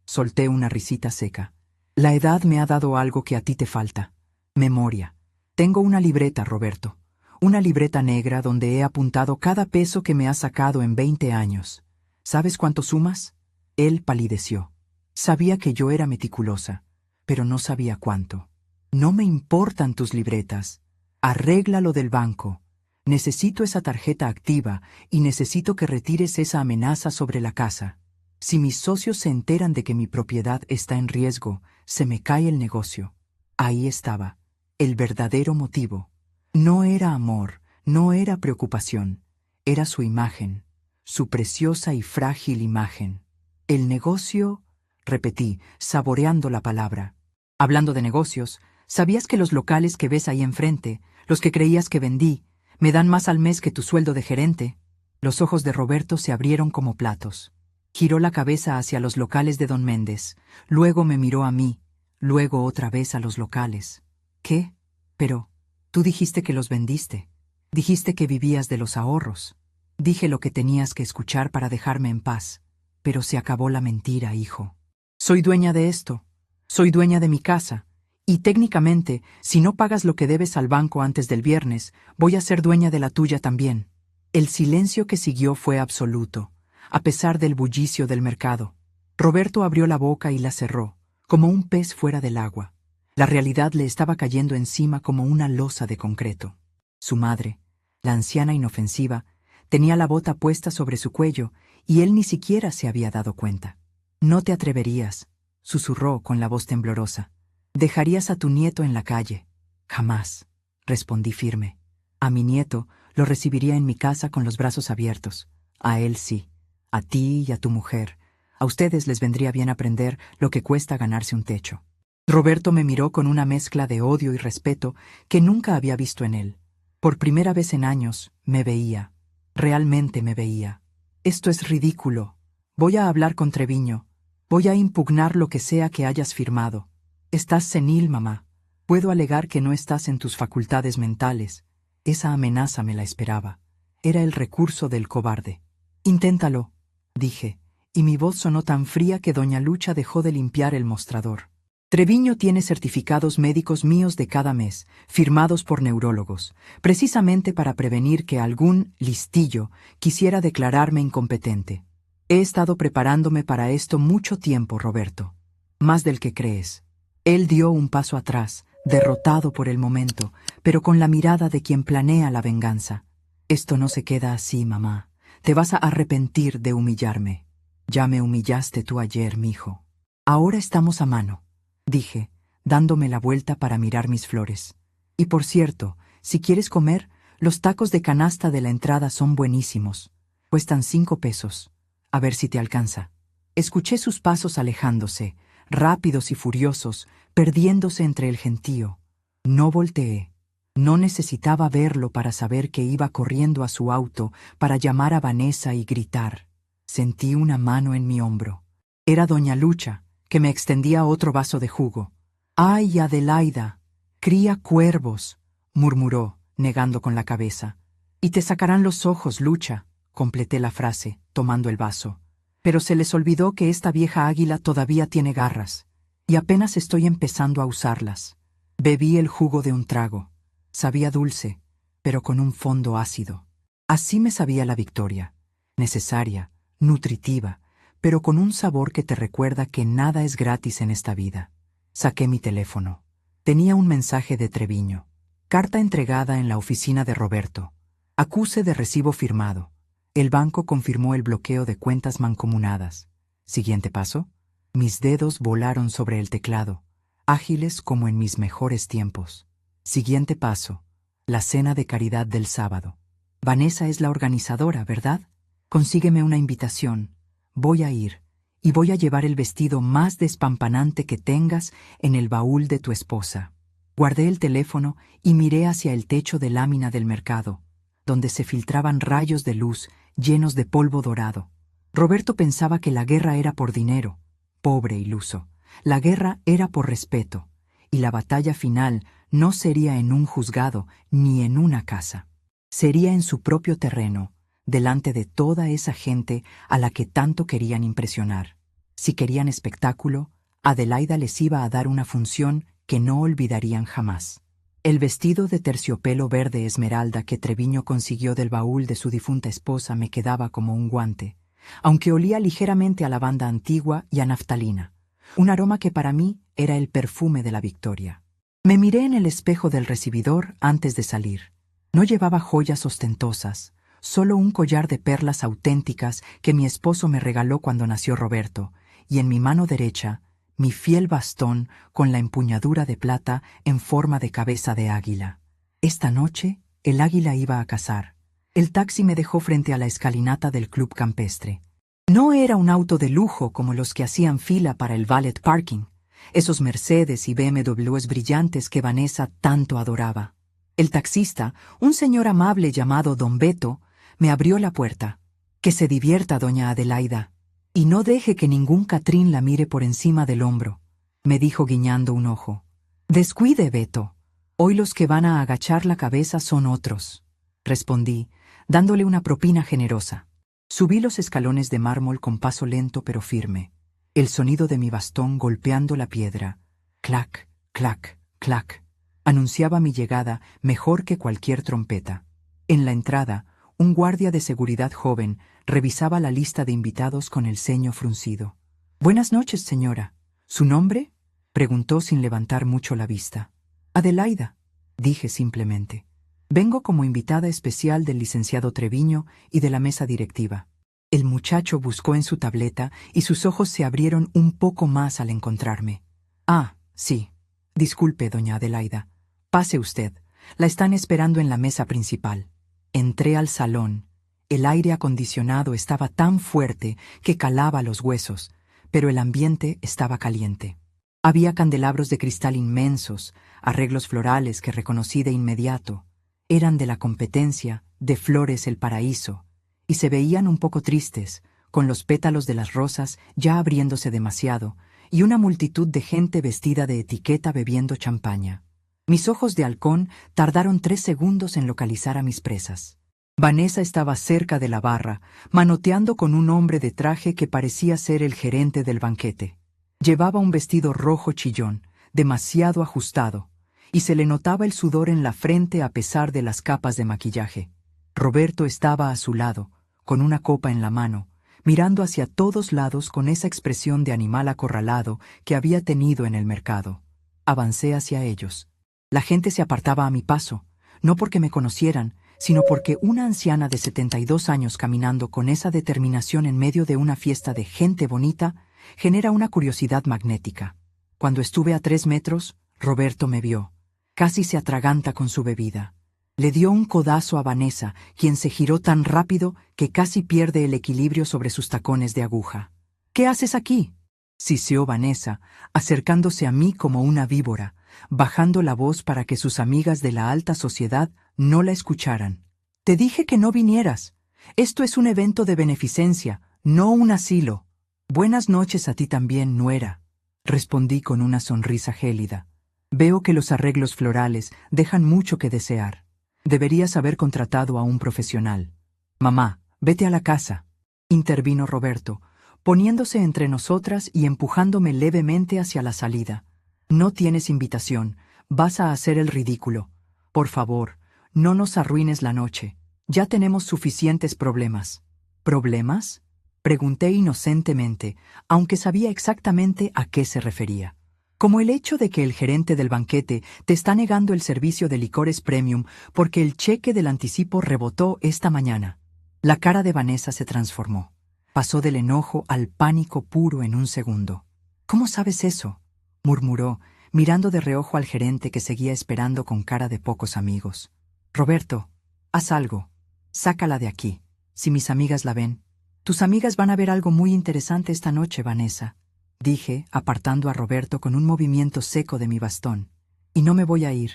[SPEAKER 1] solté una risita seca. «La edad me ha dado algo que a ti te falta. Memoria. Tengo una libreta, Roberto. Una libreta negra donde he apuntado cada peso que me has sacado en 20 años. ¿Sabes cuánto sumas?». Él palideció. Sabía que yo era meticulosa, pero no sabía cuánto. «No me importan tus libretas. Arregla lo del banco. Necesito esa tarjeta activa y necesito que retires esa amenaza sobre la casa. Si mis socios se enteran de que mi propiedad está en riesgo, se me cae el negocio». Ahí estaba, el verdadero motivo. No era amor, no era preocupación, era su imagen, su preciosa y frágil imagen. «El negocio», repetí, saboreando la palabra. «Hablando de negocios, ¿sabías que los locales que ves ahí enfrente, los que creías que vendí, me dan más al mes que tu sueldo de gerente?» Los ojos de Roberto se abrieron como platos. Giró la cabeza hacia los locales de don Méndez, luego me miró a mí, luego otra vez a los locales. «¿Qué? Pero tú dijiste que los vendiste. Dijiste que vivías de los ahorros». Dije lo que tenías que escuchar para dejarme en paz. «Pero se acabó la mentira, hijo. Soy dueña de esto. Soy dueña de mi casa. Y técnicamente, si no pagas lo que debes al banco antes del viernes, voy a ser dueña de la tuya también». El silencio que siguió fue absoluto, a pesar del bullicio del mercado. Roberto abrió la boca y la cerró, como un pez fuera del agua. La realidad le estaba cayendo encima como una losa de concreto. Su madre, la anciana inofensiva, tenía la bota puesta sobre su cuello y él ni siquiera se había dado cuenta. «No te atreverías», susurró con la voz temblorosa. «Dejarías a tu nieto en la calle». «Jamás», respondí firme. «A mi nieto lo recibiría en mi casa con los brazos abiertos. A él sí. A ti y a tu mujer. A ustedes les vendría bien aprender lo que cuesta ganarse un techo». Roberto me miró con una mezcla de odio y respeto que nunca había visto en él. Por primera vez en años me veía. Realmente me veía. «Esto es ridículo. Voy a hablar con Treviño. Voy a impugnar lo que sea que hayas firmado. Estás senil, mamá. Puedo alegar que no estás en tus facultades mentales». Esa amenaza me la esperaba. Era el recurso del cobarde. «Inténtalo», dije, y mi voz sonó tan fría que doña Lucha dejó de limpiar el mostrador. Treviño tiene certificados médicos míos de cada mes, firmados por neurólogos, precisamente para prevenir que algún listillo quisiera declararme incompetente. He estado preparándome para esto mucho tiempo, Roberto. Más del que crees. Él dio un paso atrás, derrotado por el momento, pero con la mirada de quien planea la venganza. Esto no se queda así, mamá. Te vas a arrepentir de humillarme. Ya me humillaste tú ayer, mijo. Ahora estamos a mano, dije, dándome la vuelta para mirar mis flores. Y por cierto, si quieres comer, los tacos de canasta de la entrada son buenísimos. Cuestan 5 pesos. A ver si te alcanza. Escuché sus pasos alejándose, rápidos y furiosos, perdiéndose entre el gentío. No volteé. No necesitaba verlo para saber que iba corriendo a su auto para llamar a Vanessa y gritar. Sentí una mano en mi hombro. Era doña Lucha, que me extendía otro vaso de jugo. «¡Ay, Adelaida! Cría cuervos», murmuró, negando con la cabeza. «Y te sacarán los ojos, Lucha», completé la frase, tomando el vaso. Pero se les olvidó que esta vieja águila todavía tiene garras, y apenas estoy empezando a usarlas. Bebí el jugo de un trago. Sabía dulce, pero con un fondo ácido. Así me sabía la victoria, necesaria, nutritiva, pero con un sabor que te recuerda que nada es gratis en esta vida. Saqué mi teléfono. Tenía un mensaje de Treviño. Carta entregada en la oficina de Roberto. Acuse de recibo firmado. El banco confirmó el bloqueo de cuentas mancomunadas. Siguiente paso. Mis dedos volaron sobre el teclado, ágiles como en mis mejores tiempos. Siguiente paso. La cena de caridad del sábado. Vanessa es la organizadora, ¿verdad? Consígueme una invitación. Voy a ir, y voy a llevar el vestido más despampanante que tengas en el baúl de tu esposa. Guardé el teléfono y miré hacia el techo de lámina del mercado, donde se filtraban rayos de luz llenos de polvo dorado. Roberto pensaba que la guerra era por dinero. Pobre iluso. La guerra era por respeto, y la batalla final no sería en un juzgado ni en una casa. Sería en su propio terreno, delante de toda esa gente a la que tanto querían impresionar. Si querían espectáculo, Adelaida les iba a dar una función que no olvidarían jamás. El vestido de terciopelo verde esmeralda que Treviño consiguió del baúl de su difunta esposa me quedaba como un guante, aunque olía ligeramente a lavanda antigua y a naftalina, un aroma que para mí era el perfume de la victoria. Me miré en el espejo del recibidor antes de salir. No llevaba joyas ostentosas, solo un collar de perlas auténticas que mi esposo me regaló cuando nació Roberto, y en mi mano derecha, mi fiel bastón con la empuñadura de plata en forma de cabeza de águila. Esta noche, el águila iba a cazar. El taxi me dejó frente a la escalinata del club campestre. No era un auto de lujo como los que hacían fila para el valet parking, esos Mercedes y BMWs brillantes que Vanessa tanto adoraba. El taxista, un señor amable llamado Don Beto, me abrió la puerta. «Que se divierta, doña Adelaida. Y no deje que ningún catrín la mire por encima del hombro», me dijo guiñando un ojo. «Descuide, Beto. Hoy los que van a agachar la cabeza son otros», respondí, dándole una propina generosa. Subí los escalones de mármol con paso lento pero firme. El sonido de mi bastón golpeando la piedra, clac, clac, clac, anunciaba mi llegada mejor que cualquier trompeta. En la entrada, un guardia de seguridad joven revisaba la lista de invitados con el ceño fruncido. «Buenas noches, señora. ¿Su nombre?», preguntó sin levantar mucho la vista. «Adelaida», dije simplemente. «Vengo como invitada especial del licenciado Treviño y de la mesa directiva». El muchacho buscó en su tableta y sus ojos se abrieron un poco más al encontrarme. «Ah, sí. Disculpe, doña Adelaida. Pase usted. La están esperando en la mesa principal». Entré al salón. El aire acondicionado estaba tan fuerte que calaba los huesos, pero el ambiente estaba caliente. Había candelabros de cristal inmensos, arreglos florales que reconocí de inmediato. Eran de la competencia de Flores El Paraíso, y se veían un poco tristes, con los pétalos de las rosas ya abriéndose demasiado, y una multitud de gente vestida de etiqueta bebiendo champaña. Mis ojos de halcón tardaron 3 segundos en localizar a mis presas. Vanessa estaba cerca de la barra, manoteando con un hombre de traje que parecía ser el gerente del banquete. Llevaba un vestido rojo chillón, demasiado ajustado, y se le notaba el sudor en la frente a pesar de las capas de maquillaje. Roberto estaba a su lado, con una copa en la mano, mirando hacia todos lados con esa expresión de animal acorralado que había tenido en el mercado. Avancé hacia ellos. La gente se apartaba a mi paso, no porque me conocieran, sino porque una anciana de 72 años caminando con esa determinación en medio de una fiesta de gente bonita genera una curiosidad magnética. Cuando estuve a 3 metros, Roberto me vio. Casi se atraganta con su bebida. Le dio un codazo a Vanessa, quien se giró tan rápido que casi pierde el equilibrio sobre sus tacones de aguja. «¿Qué haces aquí?», siseó Vanessa, acercándose a mí como una víbora, bajando la voz para que sus amigas de la alta sociedad no la escucharan. «Te dije que no vinieras. Esto es un evento de beneficencia, no un asilo». «Buenas noches a ti también, nuera», respondí con una sonrisa gélida. «Veo que los arreglos florales dejan mucho que desear. Deberías haber contratado a un profesional». «Mamá, vete a la casa», intervino Roberto, poniéndose entre nosotras y empujándome levemente hacia la salida. «No tienes invitación, vas a hacer el ridículo. Por favor, no nos arruines la noche. Ya tenemos suficientes problemas». «¿Problemas?», pregunté inocentemente, aunque sabía exactamente a qué se refería. Como el hecho de que el gerente del banquete te está negando el servicio de licores premium porque el cheque del anticipo rebotó esta mañana. La cara de Vanessa se transformó. Pasó del enojo al pánico puro en un segundo. «¿Cómo sabes eso?», murmuró, mirando de reojo al gerente que seguía esperando con cara de pocos amigos. «Roberto, haz algo. Sácala de aquí. Si mis amigas la ven». «Tus amigas van a ver algo muy interesante esta noche, Vanessa», dije, apartando a Roberto con un movimiento seco de mi bastón. «Y no me voy a ir.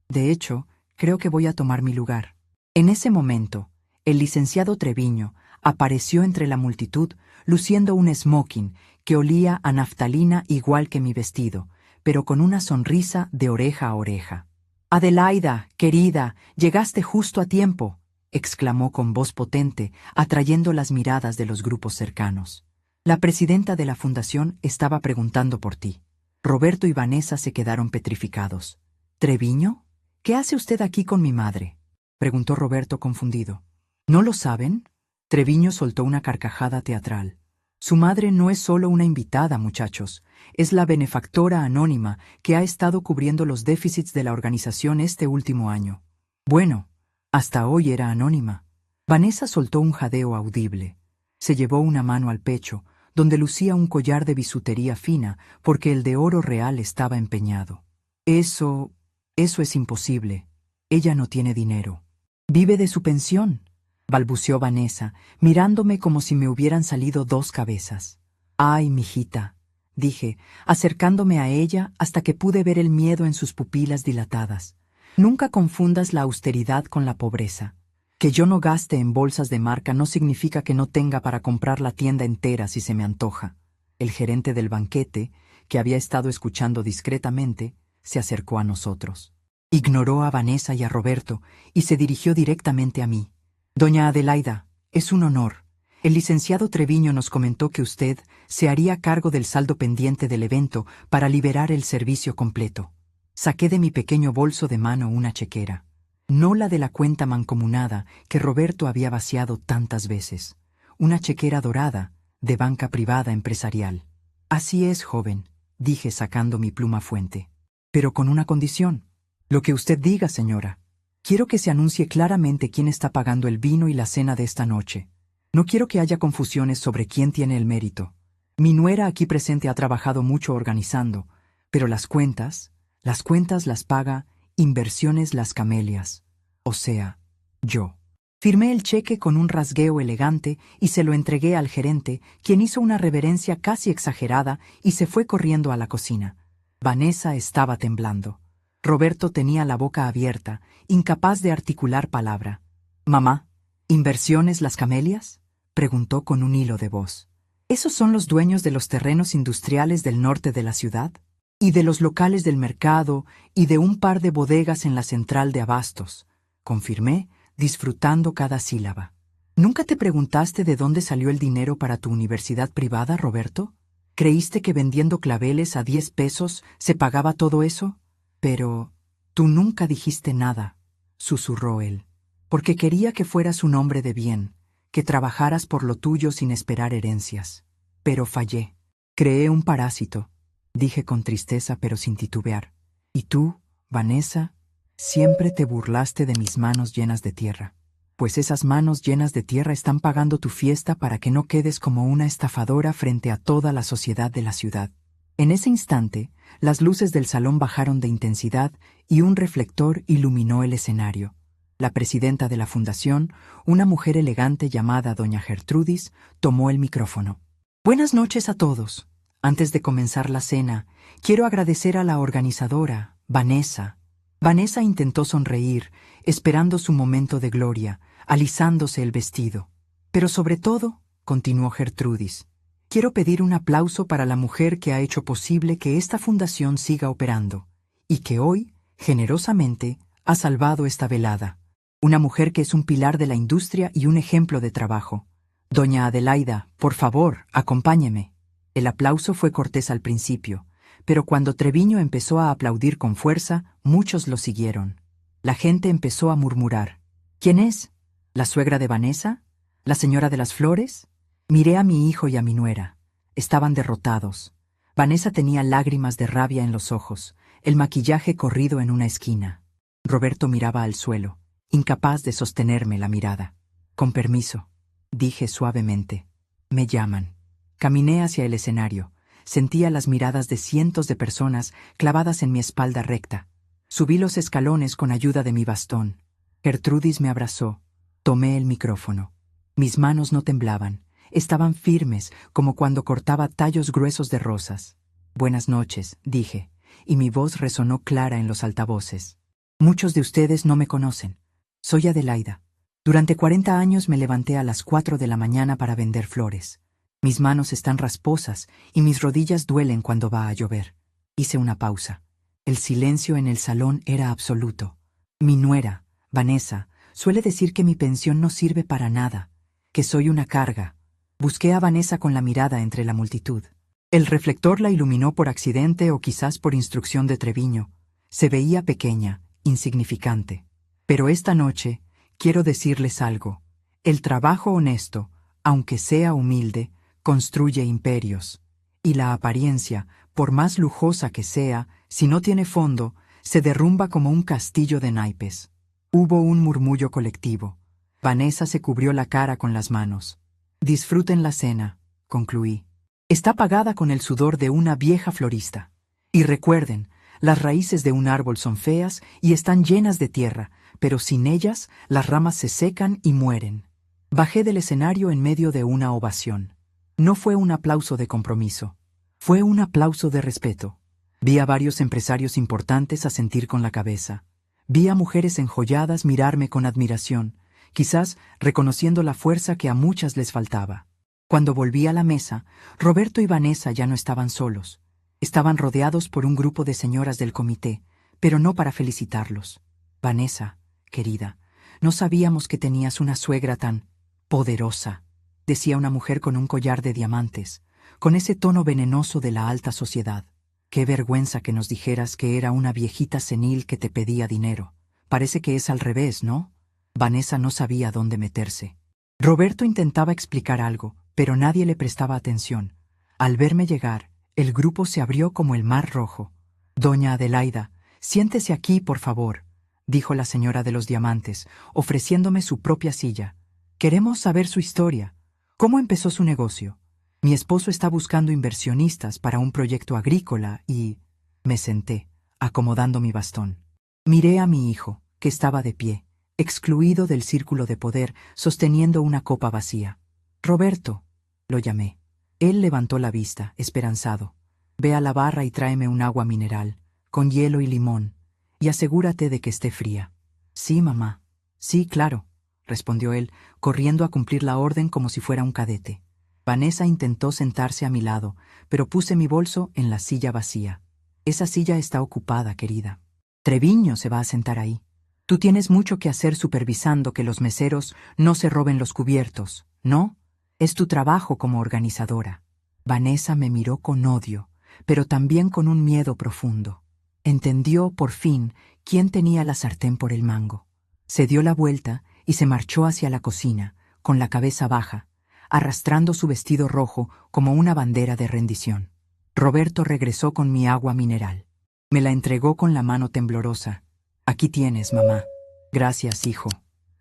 [SPEAKER 1] De hecho, creo que voy a tomar mi lugar». En ese momento, el licenciado Treviño apareció entre la multitud, luciendo un smoking que olía a naftalina igual que mi vestido, pero con una sonrisa de oreja a oreja. «Adelaida, querida, llegaste justo a tiempo», exclamó con voz potente, atrayendo las miradas de los grupos cercanos. «La presidenta de la fundación estaba preguntando por ti». Roberto y Vanessa se quedaron petrificados. «¿Treviño? ¿Qué hace usted aquí con mi madre?», preguntó Roberto confundido. «¿No lo saben?». Treviño soltó una carcajada teatral. «Su madre no es solo una invitada, muchachos, es la benefactora anónima que ha estado cubriendo los déficits de la organización este último año». «Bueno, hasta hoy era anónima». Vanessa soltó un jadeo audible. Se llevó una mano al pecho, donde lucía un collar de bisutería fina, porque el de oro real estaba empeñado. Eso es imposible. Ella no tiene dinero. «Vive de su pensión», balbuceó Vanessa, mirándome como si me hubieran salido 2 cabezas. «Ay, mijita», dije, acercándome a ella hasta que pude ver el miedo en sus pupilas dilatadas. «Nunca confundas la austeridad con la pobreza. Que yo no gaste en bolsas de marca no significa que no tenga para comprar la tienda entera si se me antoja». El gerente del banquete, que había estado escuchando discretamente, se acercó a nosotros. Ignoró a Vanessa y a Roberto y se dirigió directamente a mí. «Doña Adelaida, es un honor. El licenciado Treviño nos comentó que usted se haría cargo del saldo pendiente del evento para liberar el servicio completo». Saqué de mi pequeño bolso de mano una chequera. No la de la cuenta mancomunada que Roberto había vaciado tantas veces. Una chequera dorada, de banca privada empresarial. «Así es, joven», dije sacando mi pluma fuente. «Pero con una condición». «Lo que usted diga, señora. Quiero que se anuncie claramente quién está pagando el vino y la cena de esta noche. No quiero que haya confusiones sobre quién tiene el mérito. Mi nuera aquí presente ha trabajado mucho organizando, pero las cuentas las paga Inversiones Las Camelias, o sea, yo». Firmé el cheque con un rasgueo elegante y se lo entregué al gerente, quien hizo una reverencia casi exagerada y se fue corriendo a la cocina. Vanessa estaba temblando. Roberto tenía la boca abierta, incapaz de articular palabra. «Mamá, ¿Inversiones Las Camelias?», preguntó con un hilo de voz. «¿Esos son los dueños de los terrenos industriales del norte de la ciudad? Y de los locales del mercado y de un par de bodegas en la central de abastos», confirmé, disfrutando cada sílaba. «¿Nunca te preguntaste de dónde salió el dinero para tu universidad privada, Roberto?». ¿Creíste que vendiendo claveles a 10 pesos se pagaba todo eso? Pero tú nunca dijiste nada, susurró él, porque quería que fueras un hombre de bien, que trabajaras por lo tuyo sin esperar herencias. Pero fallé. Creé un parásito, dije con tristeza pero sin titubear. Y tú, Vanessa, siempre te burlaste de mis manos llenas de tierra. Pues esas manos llenas de tierra están pagando tu fiesta para que no quedes como una estafadora frente a toda la sociedad de la ciudad. En ese instante, las luces del salón bajaron de intensidad y un reflector iluminó el escenario. La presidenta de la fundación, una mujer elegante llamada doña Gertrudis, tomó el micrófono. Buenas noches a todos. Antes de comenzar la cena, quiero agradecer a la organizadora, Vanessa. Vanessa intentó sonreír, esperando su momento de gloria, alisándose el vestido. Pero sobre todo, continuó Gertrudis, quiero pedir un aplauso para la mujer que ha hecho posible que esta fundación siga operando, y que hoy, generosamente, ha salvado esta velada. Una mujer que es un pilar de la industria y un ejemplo de trabajo. Doña Adelaida, por favor, acompáñeme. El aplauso fue cortés al principio, pero cuando Treviño empezó a aplaudir con fuerza, muchos lo siguieron. La gente empezó a murmurar. ¿Quién es? ¿La suegra de Vanessa? ¿La señora de las flores? Miré a mi hijo y a mi nuera. Estaban derrotados. Vanessa tenía lágrimas de rabia en los ojos, el maquillaje corrido en una esquina. Roberto miraba al suelo, incapaz de sostenerme la mirada. Con permiso, dije suavemente. Me llaman. Caminé hacia el escenario. Sentía las miradas de cientos de personas clavadas en mi espalda recta. Subí los escalones con ayuda de mi bastón. Gertrudis me abrazó. Tomé el micrófono. Mis manos no temblaban. Estaban firmes, como cuando cortaba tallos gruesos de rosas. Buenas noches, dije, y mi voz resonó clara en los altavoces. Muchos de ustedes no me conocen. Soy Adelaida. Durante 40 años me levanté a las 4 de la mañana para vender flores. Mis manos están rasposas y mis rodillas duelen cuando va a llover. Hice una pausa. El silencio en el salón era absoluto. Mi nuera, Vanessa, suele decir que mi pensión no sirve para nada, que soy una carga. Busqué a Vanessa con la mirada entre la multitud. El reflector la iluminó por accidente o quizás por instrucción de Treviño. Se veía pequeña, insignificante. Pero esta noche quiero decirles algo. El trabajo honesto, aunque sea humilde, construye imperios. Y la apariencia, por más lujosa que sea, si no tiene fondo, se derrumba como un castillo de naipes. Hubo un murmullo colectivo. Vanessa se cubrió la cara con las manos. Disfruten la cena, concluí. Está pagada con el sudor de una vieja florista. Y recuerden, las raíces de un árbol son feas y están llenas de tierra, pero sin ellas las ramas se secan y mueren. Bajé del escenario en medio de una ovación. No fue un aplauso de compromiso. Fue un aplauso de respeto. Vi a varios empresarios importantes asentir con la cabeza. Vi a mujeres enjolladas mirarme con admiración, quizás reconociendo la fuerza que a muchas les faltaba. Cuando volví a la mesa, Roberto y Vanessa ya no estaban solos. Estaban rodeados por un grupo de señoras del comité, pero no para felicitarlos. Vanessa, querida, no sabíamos que tenías una suegra tan poderosa, decía una mujer con un collar de diamantes, con ese tono venenoso de la alta sociedad. Qué vergüenza que nos dijeras que era una viejita senil que te pedía dinero. Parece que es al revés, ¿no? Vanessa no sabía dónde meterse. Roberto intentaba explicar algo, pero nadie le prestaba atención. Al verme llegar, el grupo se abrió como el mar rojo. Doña Adelaida, siéntese aquí, por favor, dijo la señora de los diamantes, ofreciéndome su propia silla. Queremos saber su historia. ¿Cómo empezó su negocio? Mi esposo está buscando inversionistas para un proyecto agrícola y... Me senté, acomodando mi bastón. Miré a mi hijo, que estaba de pie, excluido del círculo de poder, sosteniendo una copa vacía. Roberto, lo llamé. Él levantó la vista, esperanzado. Ve a la barra y tráeme un agua mineral, con hielo y limón, y asegúrate de que esté fría. Sí, mamá. Sí, claro, respondió él, corriendo a cumplir la orden como si fuera un cadete. Vanessa intentó sentarse a mi lado, pero puse mi bolso en la silla vacía. Esa silla está ocupada, querida. Treviño se va a sentar ahí. Tú tienes mucho que hacer supervisando que los meseros no se roben los cubiertos, ¿no? Es tu trabajo como organizadora. Vanessa me miró con odio, pero también con un miedo profundo. Entendió, por fin, quién tenía la sartén por el mango. Se dio la vuelta y se marchó hacia la cocina, con la cabeza baja, arrastrando su vestido rojo como una bandera de rendición. Roberto regresó con mi agua mineral. Me la entregó con la mano temblorosa. «Aquí tienes, mamá». «Gracias, hijo».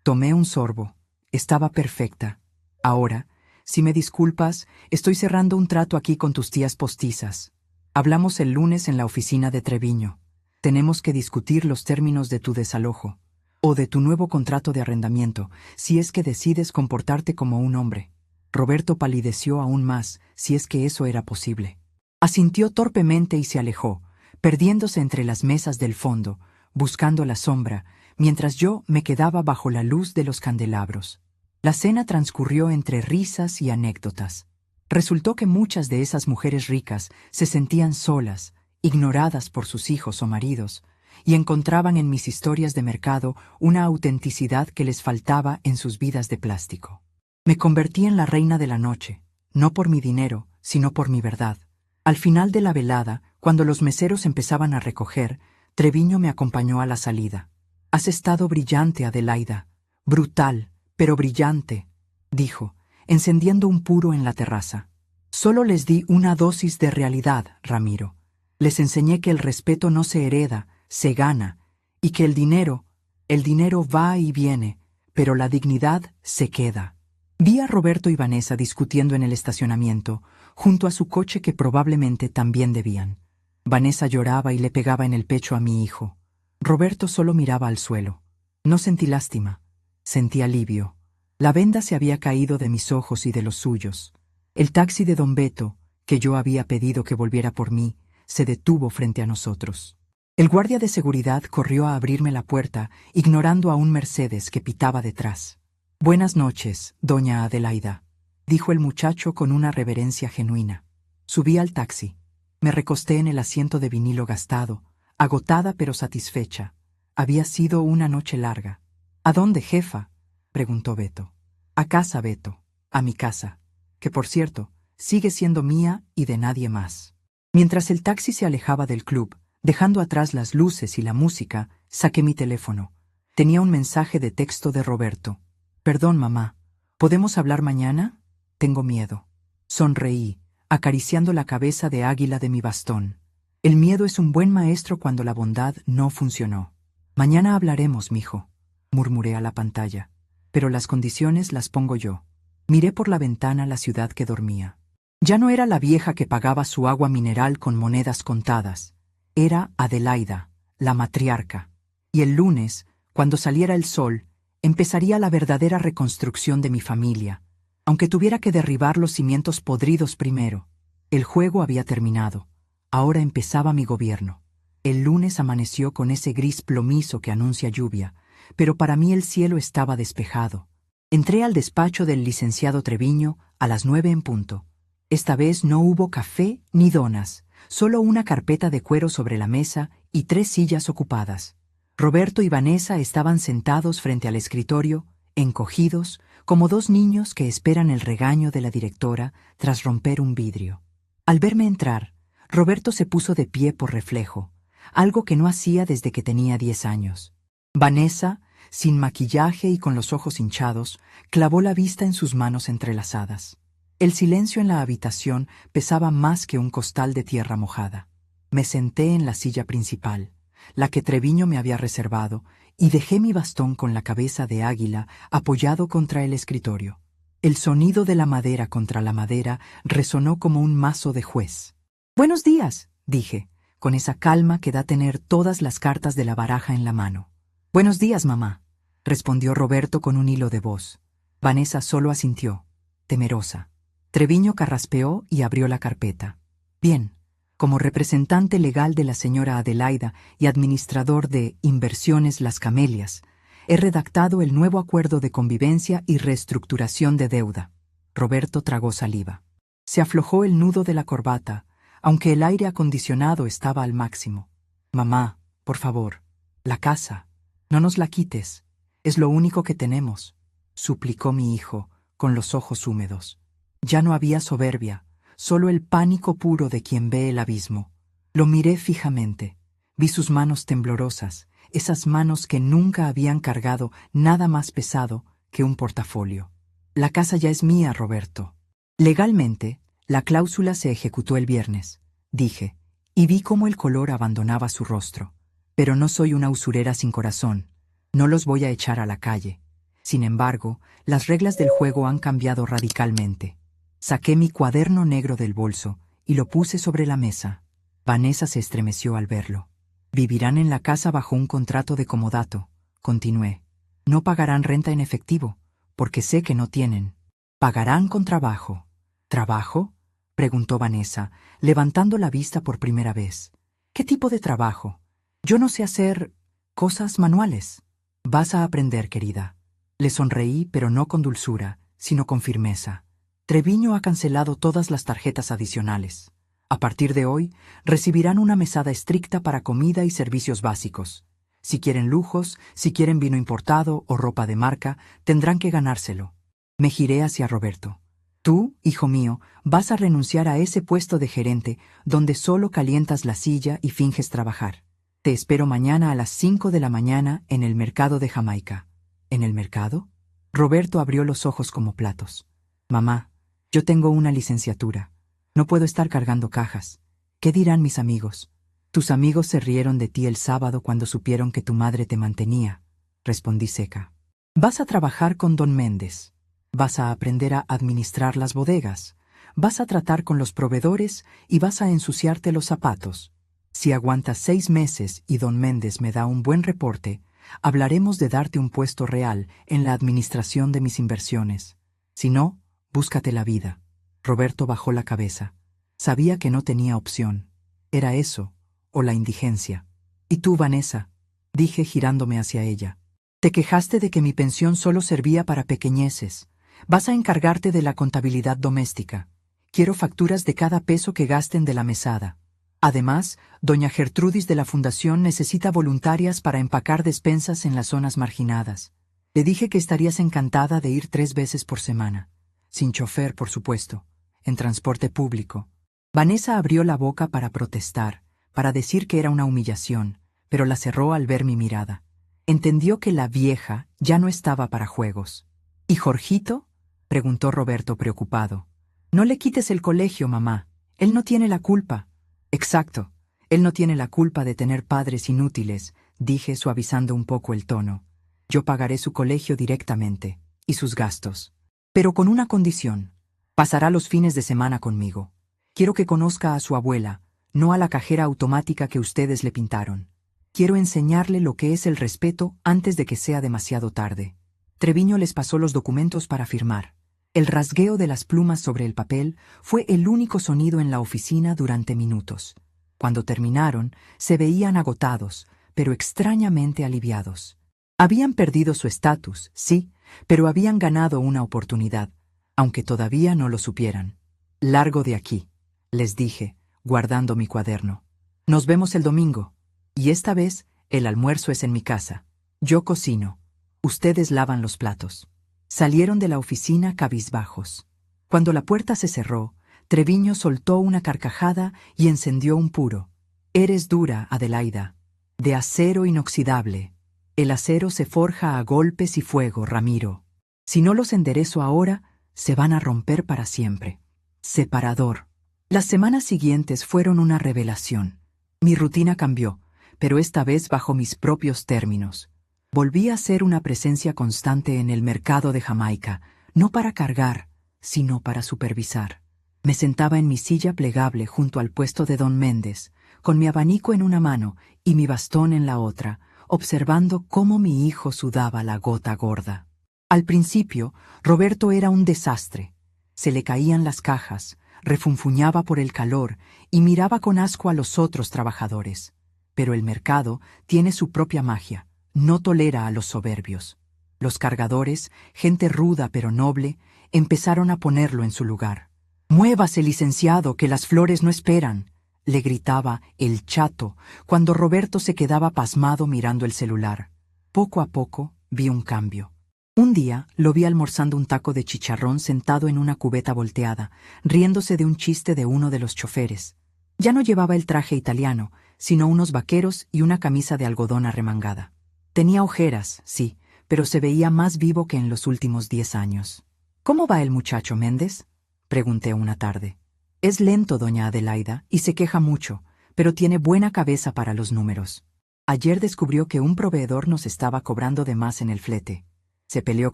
[SPEAKER 1] Tomé un sorbo. Estaba perfecta. «Ahora, si me disculpas, estoy cerrando un trato aquí con tus tías postizas. Hablamos el lunes en la oficina de Treviño. Tenemos que discutir los términos de tu desalojo, o de tu nuevo contrato de arrendamiento, si es que decides comportarte como un hombre». Roberto palideció aún más, si es que eso era posible. Asintió torpemente y se alejó, perdiéndose entre las mesas del fondo, buscando la sombra, mientras yo me quedaba bajo la luz de los candelabros. La cena transcurrió entre risas y anécdotas. Resultó que muchas de esas mujeres ricas se sentían solas, ignoradas por sus hijos o maridos, y encontraban en mis historias de mercado una autenticidad que les faltaba en sus vidas de plástico. Me convertí en la reina de la noche, no por mi dinero, sino por mi verdad. Al final de la velada, cuando los meseros empezaban a recoger, Treviño me acompañó a la salida. «Has estado brillante, Adelaida. Brutal, pero brillante», dijo, encendiendo un puro en la terraza. «Solo les di una dosis de realidad, Ramiro. Les enseñé que el respeto no se hereda, se gana, y que el dinero va y viene, pero la dignidad se queda». Vi a Roberto y Vanessa discutiendo en el estacionamiento, junto a su coche que probablemente también debían. Vanessa lloraba y le pegaba en el pecho a mi hijo. Roberto solo miraba al suelo. No sentí lástima, sentí alivio. La venda se había caído de mis ojos y de los suyos. El taxi de don Beto, que yo había pedido que volviera por mí, se detuvo frente a nosotros. El guardia de seguridad corrió a abrirme la puerta, ignorando a un Mercedes que pitaba detrás. «Buenas noches, doña Adelaida», dijo el muchacho con una reverencia genuina. Subí al taxi. Me recosté en el asiento de vinilo gastado, agotada pero satisfecha. Había sido una noche larga. «¿A dónde, jefa?», preguntó Beto. «A casa, Beto, a mi casa, que por cierto, sigue siendo mía y de nadie más». Mientras el taxi se alejaba del club, dejando atrás las luces y la música, saqué mi teléfono. Tenía un mensaje de texto de Roberto. «Perdón, mamá. ¿Podemos hablar mañana? Tengo miedo». Sonreí, acariciando la cabeza de águila de mi bastón. El miedo es un buen maestro cuando la bondad no funcionó. «Mañana hablaremos, mijo», murmuré a la pantalla. «Pero las condiciones las pongo yo». Miré por la ventana la ciudad que dormía. Ya no era la vieja que pagaba su agua mineral con monedas contadas. Era Adelaida, la matriarca. Y el lunes, cuando saliera el sol, empezaría la verdadera reconstrucción de mi familia, aunque tuviera que derribar los cimientos podridos primero. El juego había terminado. Ahora empezaba mi gobierno. El lunes amaneció con ese gris plomizo que anuncia lluvia, pero para mí el cielo estaba despejado. Entré al despacho del licenciado Treviño a las 9 en punto. Esta vez no hubo café ni donas, solo una carpeta de cuero sobre la mesa y 3 sillas ocupadas. Roberto y Vanessa estaban sentados frente al escritorio, encogidos, como 2 niños que esperan el regaño de la directora tras romper un vidrio. Al verme entrar, Roberto se puso de pie por reflejo, algo que no hacía desde que tenía 10 años. Vanessa, sin maquillaje y con los ojos hinchados, clavó la vista en sus manos entrelazadas. El silencio en la habitación pesaba más que un costal de tierra mojada. Me senté en la silla principal, la que Treviño me había reservado, y dejé mi bastón con la cabeza de águila apoyado contra el escritorio. El sonido de la madera contra la madera resonó como un mazo de juez. «Buenos días», dije, con esa calma que da tener todas las cartas de la baraja en la mano. «Buenos días, mamá», respondió Roberto con un hilo de voz. Vanessa solo asintió, temerosa. Treviño carraspeó y abrió la carpeta. «Bien. Como representante legal de la señora Adelaida y administrador de Inversiones Las Camelias, he redactado el nuevo acuerdo de convivencia y reestructuración de deuda». Roberto tragó saliva. Se aflojó el nudo de la corbata, aunque el aire acondicionado estaba al máximo. «Mamá, por favor, la casa, no nos la quites, es lo único que tenemos», suplicó mi hijo, con los ojos húmedos. Ya no había soberbia, solo el pánico puro de quien ve el abismo. Lo miré fijamente. Vi sus manos temblorosas, esas manos que nunca habían cargado nada más pesado que un portafolio. La casa ya es mía, Roberto. Legalmente, la cláusula se ejecutó el viernes, dije, y vi cómo el color abandonaba su rostro. Pero no soy una usurera sin corazón. No los voy a echar a la calle. Sin embargo, las reglas del juego han cambiado radicalmente. Saqué mi cuaderno negro del bolso y lo puse sobre la mesa. Vanessa se estremeció al verlo. Vivirán en la casa bajo un contrato de comodato, continué. No pagarán renta en efectivo, porque sé que no tienen. Pagarán con trabajo. ¿Trabajo?, preguntó Vanessa, levantando la vista por primera vez. ¿Qué tipo de trabajo? Yo no sé hacer cosas manuales. Vas a aprender, querida. Le sonreí, pero no con dulzura, sino con firmeza. Treviño ha cancelado todas las tarjetas adicionales. A partir de hoy, recibirán una mesada estricta para comida y servicios básicos. Si quieren lujos, si quieren vino importado o ropa de marca, tendrán que ganárselo. Me giré hacia Roberto. Tú, hijo mío, vas a renunciar a ese puesto de gerente donde solo calientas la silla y finges trabajar. Te espero mañana a las 5 de la mañana en el mercado de Jamaica. ¿En el mercado? Roberto abrió los ojos como platos. Mamá, yo tengo una licenciatura. No puedo estar cargando cajas. ¿Qué dirán mis amigos? Tus amigos se rieron de ti el sábado cuando supieron que tu madre te mantenía, respondí seca. Vas a trabajar con don Méndez. Vas a aprender a administrar las bodegas. Vas a tratar con los proveedores y vas a ensuciarte los zapatos. Si aguantas 6 meses y don Méndez me da un buen reporte, hablaremos de darte un puesto real en la administración de mis inversiones. Si no, búscate la vida. Roberto bajó la cabeza. Sabía que no tenía opción. Era eso, o la indigencia. ¿Y tú, Vanessa?, dije girándome hacia ella. Te quejaste de que mi pensión solo servía para pequeñeces. Vas a encargarte de la contabilidad doméstica. Quiero facturas de cada peso que gasten de la mesada. Además, doña Gertrudis de la Fundación necesita voluntarias para empacar despensas en las zonas marginadas. Le dije que estarías encantada de ir 3 veces por semana. Sin chofer, por supuesto. En transporte público. Vanessa abrió la boca para protestar, para decir que era una humillación, pero la cerró al ver mi mirada. Entendió que la vieja ya no estaba para juegos. ¿Y Jorgito?, preguntó Roberto preocupado. No le quites el colegio, mamá. Él no tiene la culpa. Exacto. Él no tiene la culpa de tener padres inútiles, dije suavizando un poco el tono. Yo pagaré su colegio directamente, y sus gastos. Pero con una condición. Pasará los fines de semana conmigo. Quiero que conozca a su abuela, no a la cajera automática que ustedes le pintaron. Quiero enseñarle lo que es el respeto antes de que sea demasiado tarde. Treviño les pasó los documentos para firmar. El rasgueo de las plumas sobre el papel fue el único sonido en la oficina durante minutos. Cuando terminaron, se veían agotados, pero extrañamente aliviados. Habían perdido su estatus, sí, pero habían ganado una oportunidad, aunque todavía no lo supieran. Largo de aquí, les dije, guardando mi cuaderno. Nos vemos el domingo, y esta vez el almuerzo es en mi casa. Yo cocino. Ustedes lavan los platos. Salieron de la oficina cabizbajos. Cuando la puerta se cerró, Treviño soltó una carcajada y encendió un puro. Eres dura, Adelaida. De acero inoxidable. El acero se forja a golpes y fuego, Ramiro. Si no los enderezo ahora, se van a romper para siempre. Separador. Las semanas siguientes fueron una revelación. Mi rutina cambió, pero esta vez bajo mis propios términos. Volví a ser una presencia constante en el mercado de Jamaica, no para cargar, sino para supervisar. Me sentaba en mi silla plegable junto al puesto de don Méndez, con mi abanico en una mano y mi bastón en la otra, observando cómo mi hijo sudaba la gota gorda. Al principio, Roberto era un desastre. Se le caían las cajas, refunfuñaba por el calor y miraba con asco a los otros trabajadores. Pero el mercado tiene su propia magia, no tolera a los soberbios. Los cargadores, gente ruda pero noble, empezaron a ponerlo en su lugar. «Muévase, licenciado, que las flores no esperan», le gritaba el chato cuando Roberto se quedaba pasmado mirando el celular. Poco a poco vi un cambio. Un día lo vi almorzando un taco de chicharrón sentado en una cubeta volteada, riéndose de un chiste de uno de los choferes. Ya no llevaba el traje italiano, sino unos vaqueros y una camisa de algodón arremangada. Tenía ojeras, sí, pero se veía más vivo que en los últimos 10 años. ¿Cómo va el muchacho, Méndez?, pregunté una tarde. Es lento, doña Adelaida, y se queja mucho, pero tiene buena cabeza para los números. Ayer descubrió que un proveedor nos estaba cobrando de más en el flete. Se peleó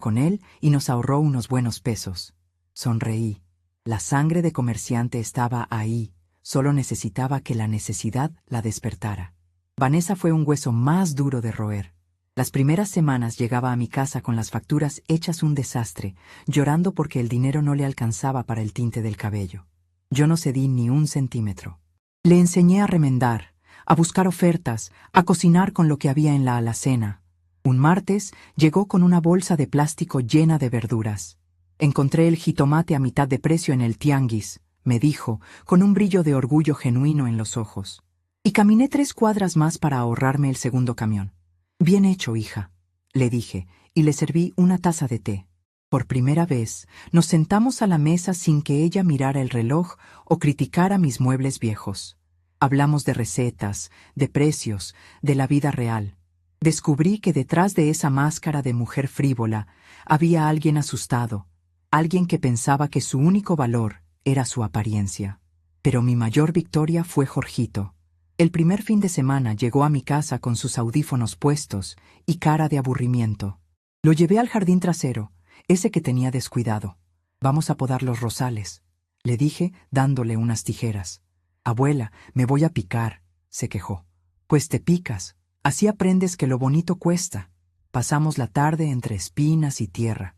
[SPEAKER 1] con él y nos ahorró unos buenos pesos. Sonreí. La sangre de comerciante estaba ahí, solo necesitaba que la necesidad la despertara. Vanessa fue un hueso más duro de roer. Las primeras semanas llegaba a mi casa con las facturas hechas un desastre, llorando porque el dinero no le alcanzaba para el tinte del cabello. Yo no cedí ni un centímetro. Le enseñé a remendar, a buscar ofertas, a cocinar con lo que había en la alacena. Un martes llegó con una bolsa de plástico llena de verduras. Encontré el jitomate a mitad de precio en el tianguis, me dijo, con un brillo de orgullo genuino en los ojos. Y caminé 3 cuadras más para ahorrarme el segundo camión. Bien hecho, hija, le dije, y le serví una taza de té. Por primera vez, nos sentamos a la mesa sin que ella mirara el reloj o criticara mis muebles viejos. Hablamos de recetas, de precios, de la vida real. Descubrí que detrás de esa máscara de mujer frívola había alguien asustado, alguien que pensaba que su único valor era su apariencia. Pero mi mayor victoria fue Jorgito. El primer fin de semana llegó a mi casa con sus audífonos puestos y cara de aburrimiento. Lo llevé al jardín trasero, ese que tenía descuidado. Vamos a podar los rosales, le dije dándole unas tijeras. Abuela, me voy a picar, se quejó. Pues te picas, así aprendes que lo bonito cuesta. Pasamos la tarde entre espinas y tierra.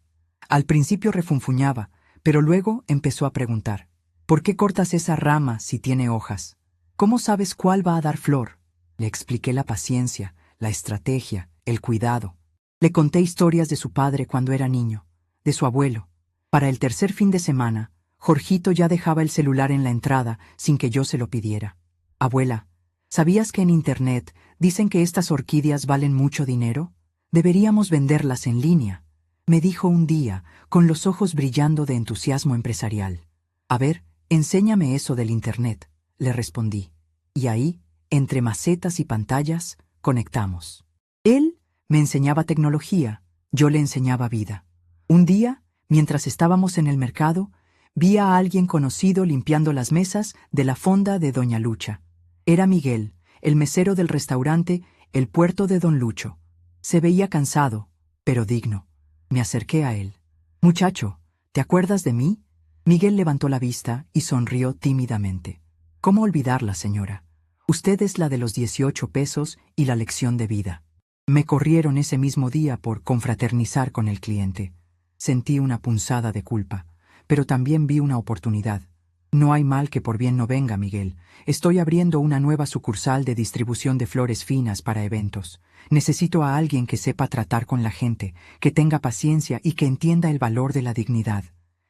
[SPEAKER 1] Al principio refunfuñaba, pero luego empezó a preguntar. ¿Por qué cortas esa rama si tiene hojas? ¿Cómo sabes cuál va a dar flor? Le expliqué la paciencia, la estrategia, el cuidado. Le conté historias de su padre cuando era niño, de su abuelo. Para el tercer fin de semana, Jorgito ya dejaba el celular en la entrada sin que yo se lo pidiera. Abuela, ¿sabías que en Internet dicen que estas orquídeas valen mucho dinero? Deberíamos venderlas en línea, me dijo un día, con los ojos brillando de entusiasmo empresarial. A ver, enséñame eso del Internet, le respondí. Y ahí, entre macetas y pantallas, conectamos. Él me enseñaba tecnología, yo le enseñaba vida. Un día, mientras estábamos en el mercado, vi a alguien conocido limpiando las mesas de la fonda de Doña Lucha. Era Miguel, el mesero del restaurante El Puerto de Don Lucho. Se veía cansado, pero digno. Me acerqué a él. Muchacho, ¿te acuerdas de mí? Miguel levantó la vista y sonrió tímidamente. ¿Cómo olvidarla, señora? Usted es la de los 18 pesos y la lección de vida. Me corrieron ese mismo día por confraternizar con el cliente. Sentí una punzada de culpa, pero también vi una oportunidad. No hay mal que por bien no venga, Miguel. Estoy abriendo una nueva sucursal de distribución de flores finas para eventos. Necesito a alguien que sepa tratar con la gente, que tenga paciencia y que entienda el valor de la dignidad.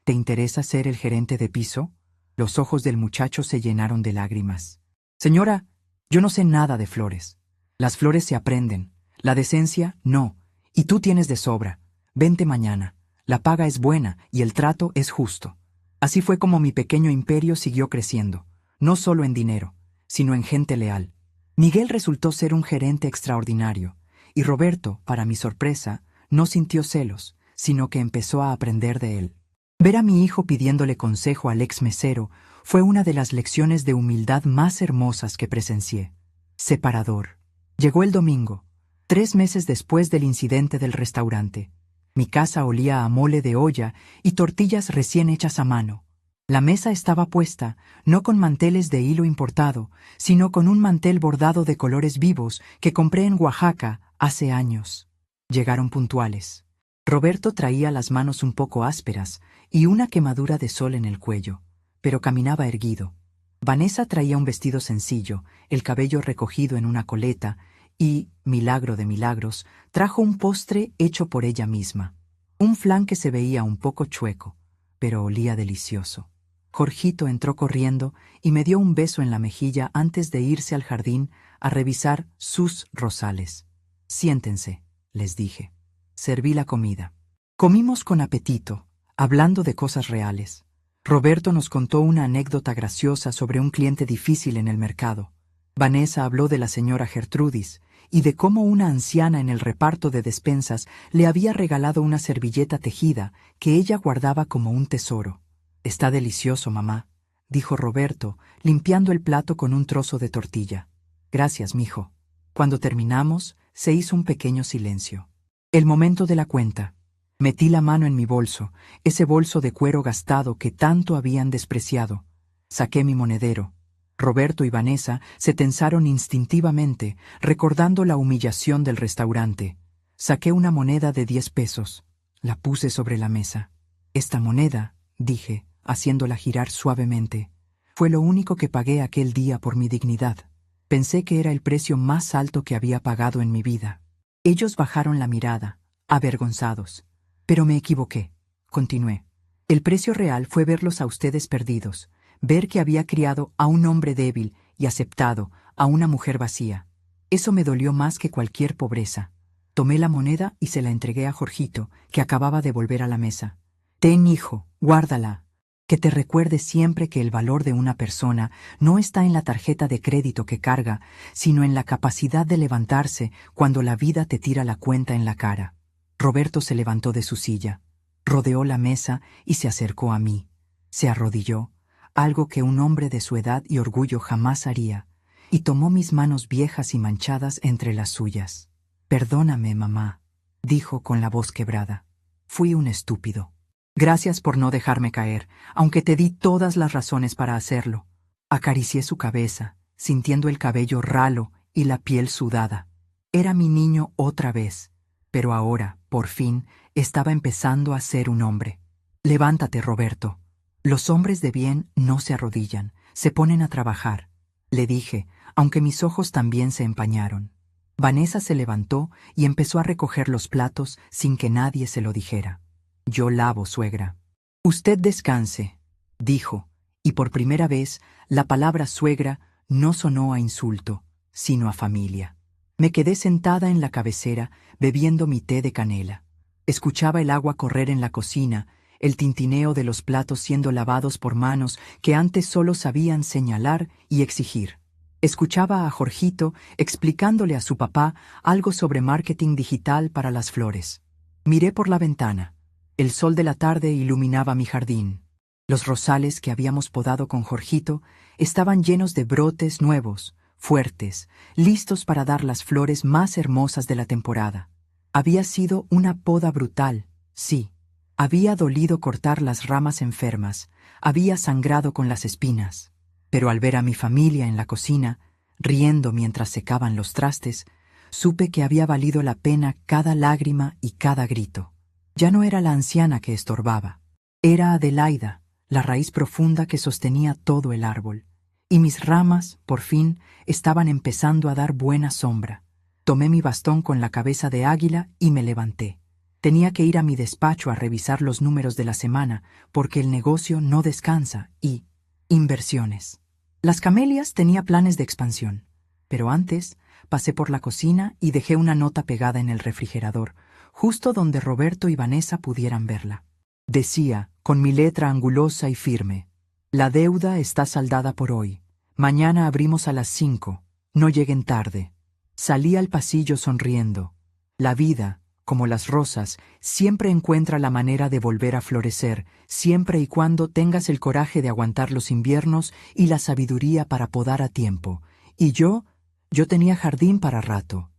[SPEAKER 1] ¿Te interesa ser el gerente de piso? Los ojos del muchacho se llenaron de lágrimas. Señora, yo no sé nada de flores. Las flores se aprenden. La decencia, no. Y tú tienes de sobra. Vente mañana. La paga es buena y el trato es justo. Así fue como mi pequeño imperio siguió creciendo, no solo en dinero, sino en gente leal. Miguel resultó ser un gerente extraordinario, y Roberto, para mi sorpresa, no sintió celos, sino que empezó a aprender de él. Ver a mi hijo pidiéndole consejo al ex mesero fue una de las lecciones de humildad más hermosas que presencié. Separador. Llegó el domingo, 3 meses después del incidente del restaurante. Mi casa olía a mole de olla y tortillas recién hechas a mano. La mesa estaba puesta, no con manteles de hilo importado, sino con un mantel bordado de colores vivos que compré en Oaxaca hace años. Llegaron puntuales. Roberto traía las manos un poco ásperas y una quemadura de sol en el cuello, pero caminaba erguido. Vanessa traía un vestido sencillo, el cabello recogido en una coleta, y, milagro de milagros, trajo un postre hecho por ella misma. Un flan que se veía un poco chueco, pero olía delicioso. Jorgito entró corriendo y me dio un beso en la mejilla antes de irse al jardín a revisar sus rosales. Siéntense, les dije. Serví la comida. Comimos con apetito, hablando de cosas reales. Roberto nos contó una anécdota graciosa sobre un cliente difícil en el mercado. Vanessa habló de la señora Gertrudis y de cómo una anciana en el reparto de despensas le había regalado una servilleta tejida que ella guardaba como un tesoro. «Está delicioso, mamá», dijo Roberto, limpiando el plato con un trozo de tortilla. «Gracias, mijo». Cuando terminamos, se hizo un pequeño silencio. El momento de la cuenta. Metí la mano en mi bolso, ese bolso de cuero gastado que tanto habían despreciado. Saqué mi monedero. Roberto y Vanessa se tensaron instintivamente, recordando la humillación del restaurante. Saqué una moneda de 10 pesos. La puse sobre la mesa. «Esta moneda», dije, haciéndola girar suavemente, «fue lo único que pagué aquel día por mi dignidad. Pensé que era el precio más alto que había pagado en mi vida». Ellos bajaron la mirada, avergonzados. «Pero me equivoqué», continué. «El precio real fue verlos a ustedes perdidos, ver que había criado a un hombre débil y aceptado a una mujer vacía. Eso me dolió más que cualquier pobreza». Tomé la moneda y se la entregué a Jorgito, que acababa de volver a la mesa. «Ten, hijo, guárdala. Que te recuerde siempre que el valor de una persona no está en la tarjeta de crédito que carga, sino en la capacidad de levantarse cuando la vida te tira la cuenta en la cara». Roberto se levantó de su silla, rodeó la mesa y se acercó a mí. Se arrodilló, algo que un hombre de su edad y orgullo jamás haría, y tomó mis manos viejas y manchadas entre las suyas. «Perdóname, mamá», dijo con la voz quebrada. «Fui un estúpido. Gracias por no dejarme caer, aunque te di todas las razones para hacerlo». Acaricié su cabeza, sintiendo el cabello ralo y la piel sudada. Era mi niño otra vez, pero ahora, por fin, estaba empezando a ser un hombre. «Levántate, Roberto. Los hombres de bien no se arrodillan, se ponen a trabajar», le dije, aunque mis ojos también se empañaron. Vanessa se levantó y empezó a recoger los platos sin que nadie se lo dijera. «Yo lavo, suegra». «Usted descanse», dijo, y por primera vez la palabra suegra no sonó a insulto, sino a familia. Me quedé sentada en la cabecera bebiendo mi té de canela. Escuchaba el agua correr en la cocina, el tintineo de los platos siendo lavados por manos que antes solo sabían señalar y exigir. Escuchaba a Jorgito explicándole a su papá algo sobre marketing digital para las flores. Miré por la ventana. El sol de la tarde iluminaba mi jardín. Los rosales que habíamos podado con Jorgito estaban llenos de brotes nuevos, fuertes, listos para dar las flores más hermosas de la temporada. Había sido una poda brutal, sí. Había dolido cortar las ramas enfermas, había sangrado con las espinas. Pero al ver a mi familia en la cocina, riendo mientras secaban los trastes, supe que había valido la pena cada lágrima y cada grito. Ya no era la anciana que estorbaba. Era Adelaida, la raíz profunda que sostenía todo el árbol. Y mis ramas, por fin, estaban empezando a dar buena sombra. Tomé mi bastón con la cabeza de águila y me levanté. Tenía que ir a mi despacho a revisar los números de la semana, porque el negocio no descansa y... inversiones. Las Camelias tenía planes de expansión, pero antes pasé por la cocina y dejé una nota pegada en el refrigerador, justo donde Roberto y Vanessa pudieran verla. Decía, con mi letra angulosa y firme: «La deuda está saldada por hoy. Mañana abrimos a las 5. No lleguen tarde». Salí al pasillo sonriendo. La vida, como las rosas, siempre encuentra la manera de volver a florecer, siempre y cuando tengas el coraje de aguantar los inviernos y la sabiduría para podar a tiempo. Y yo tenía jardín para rato.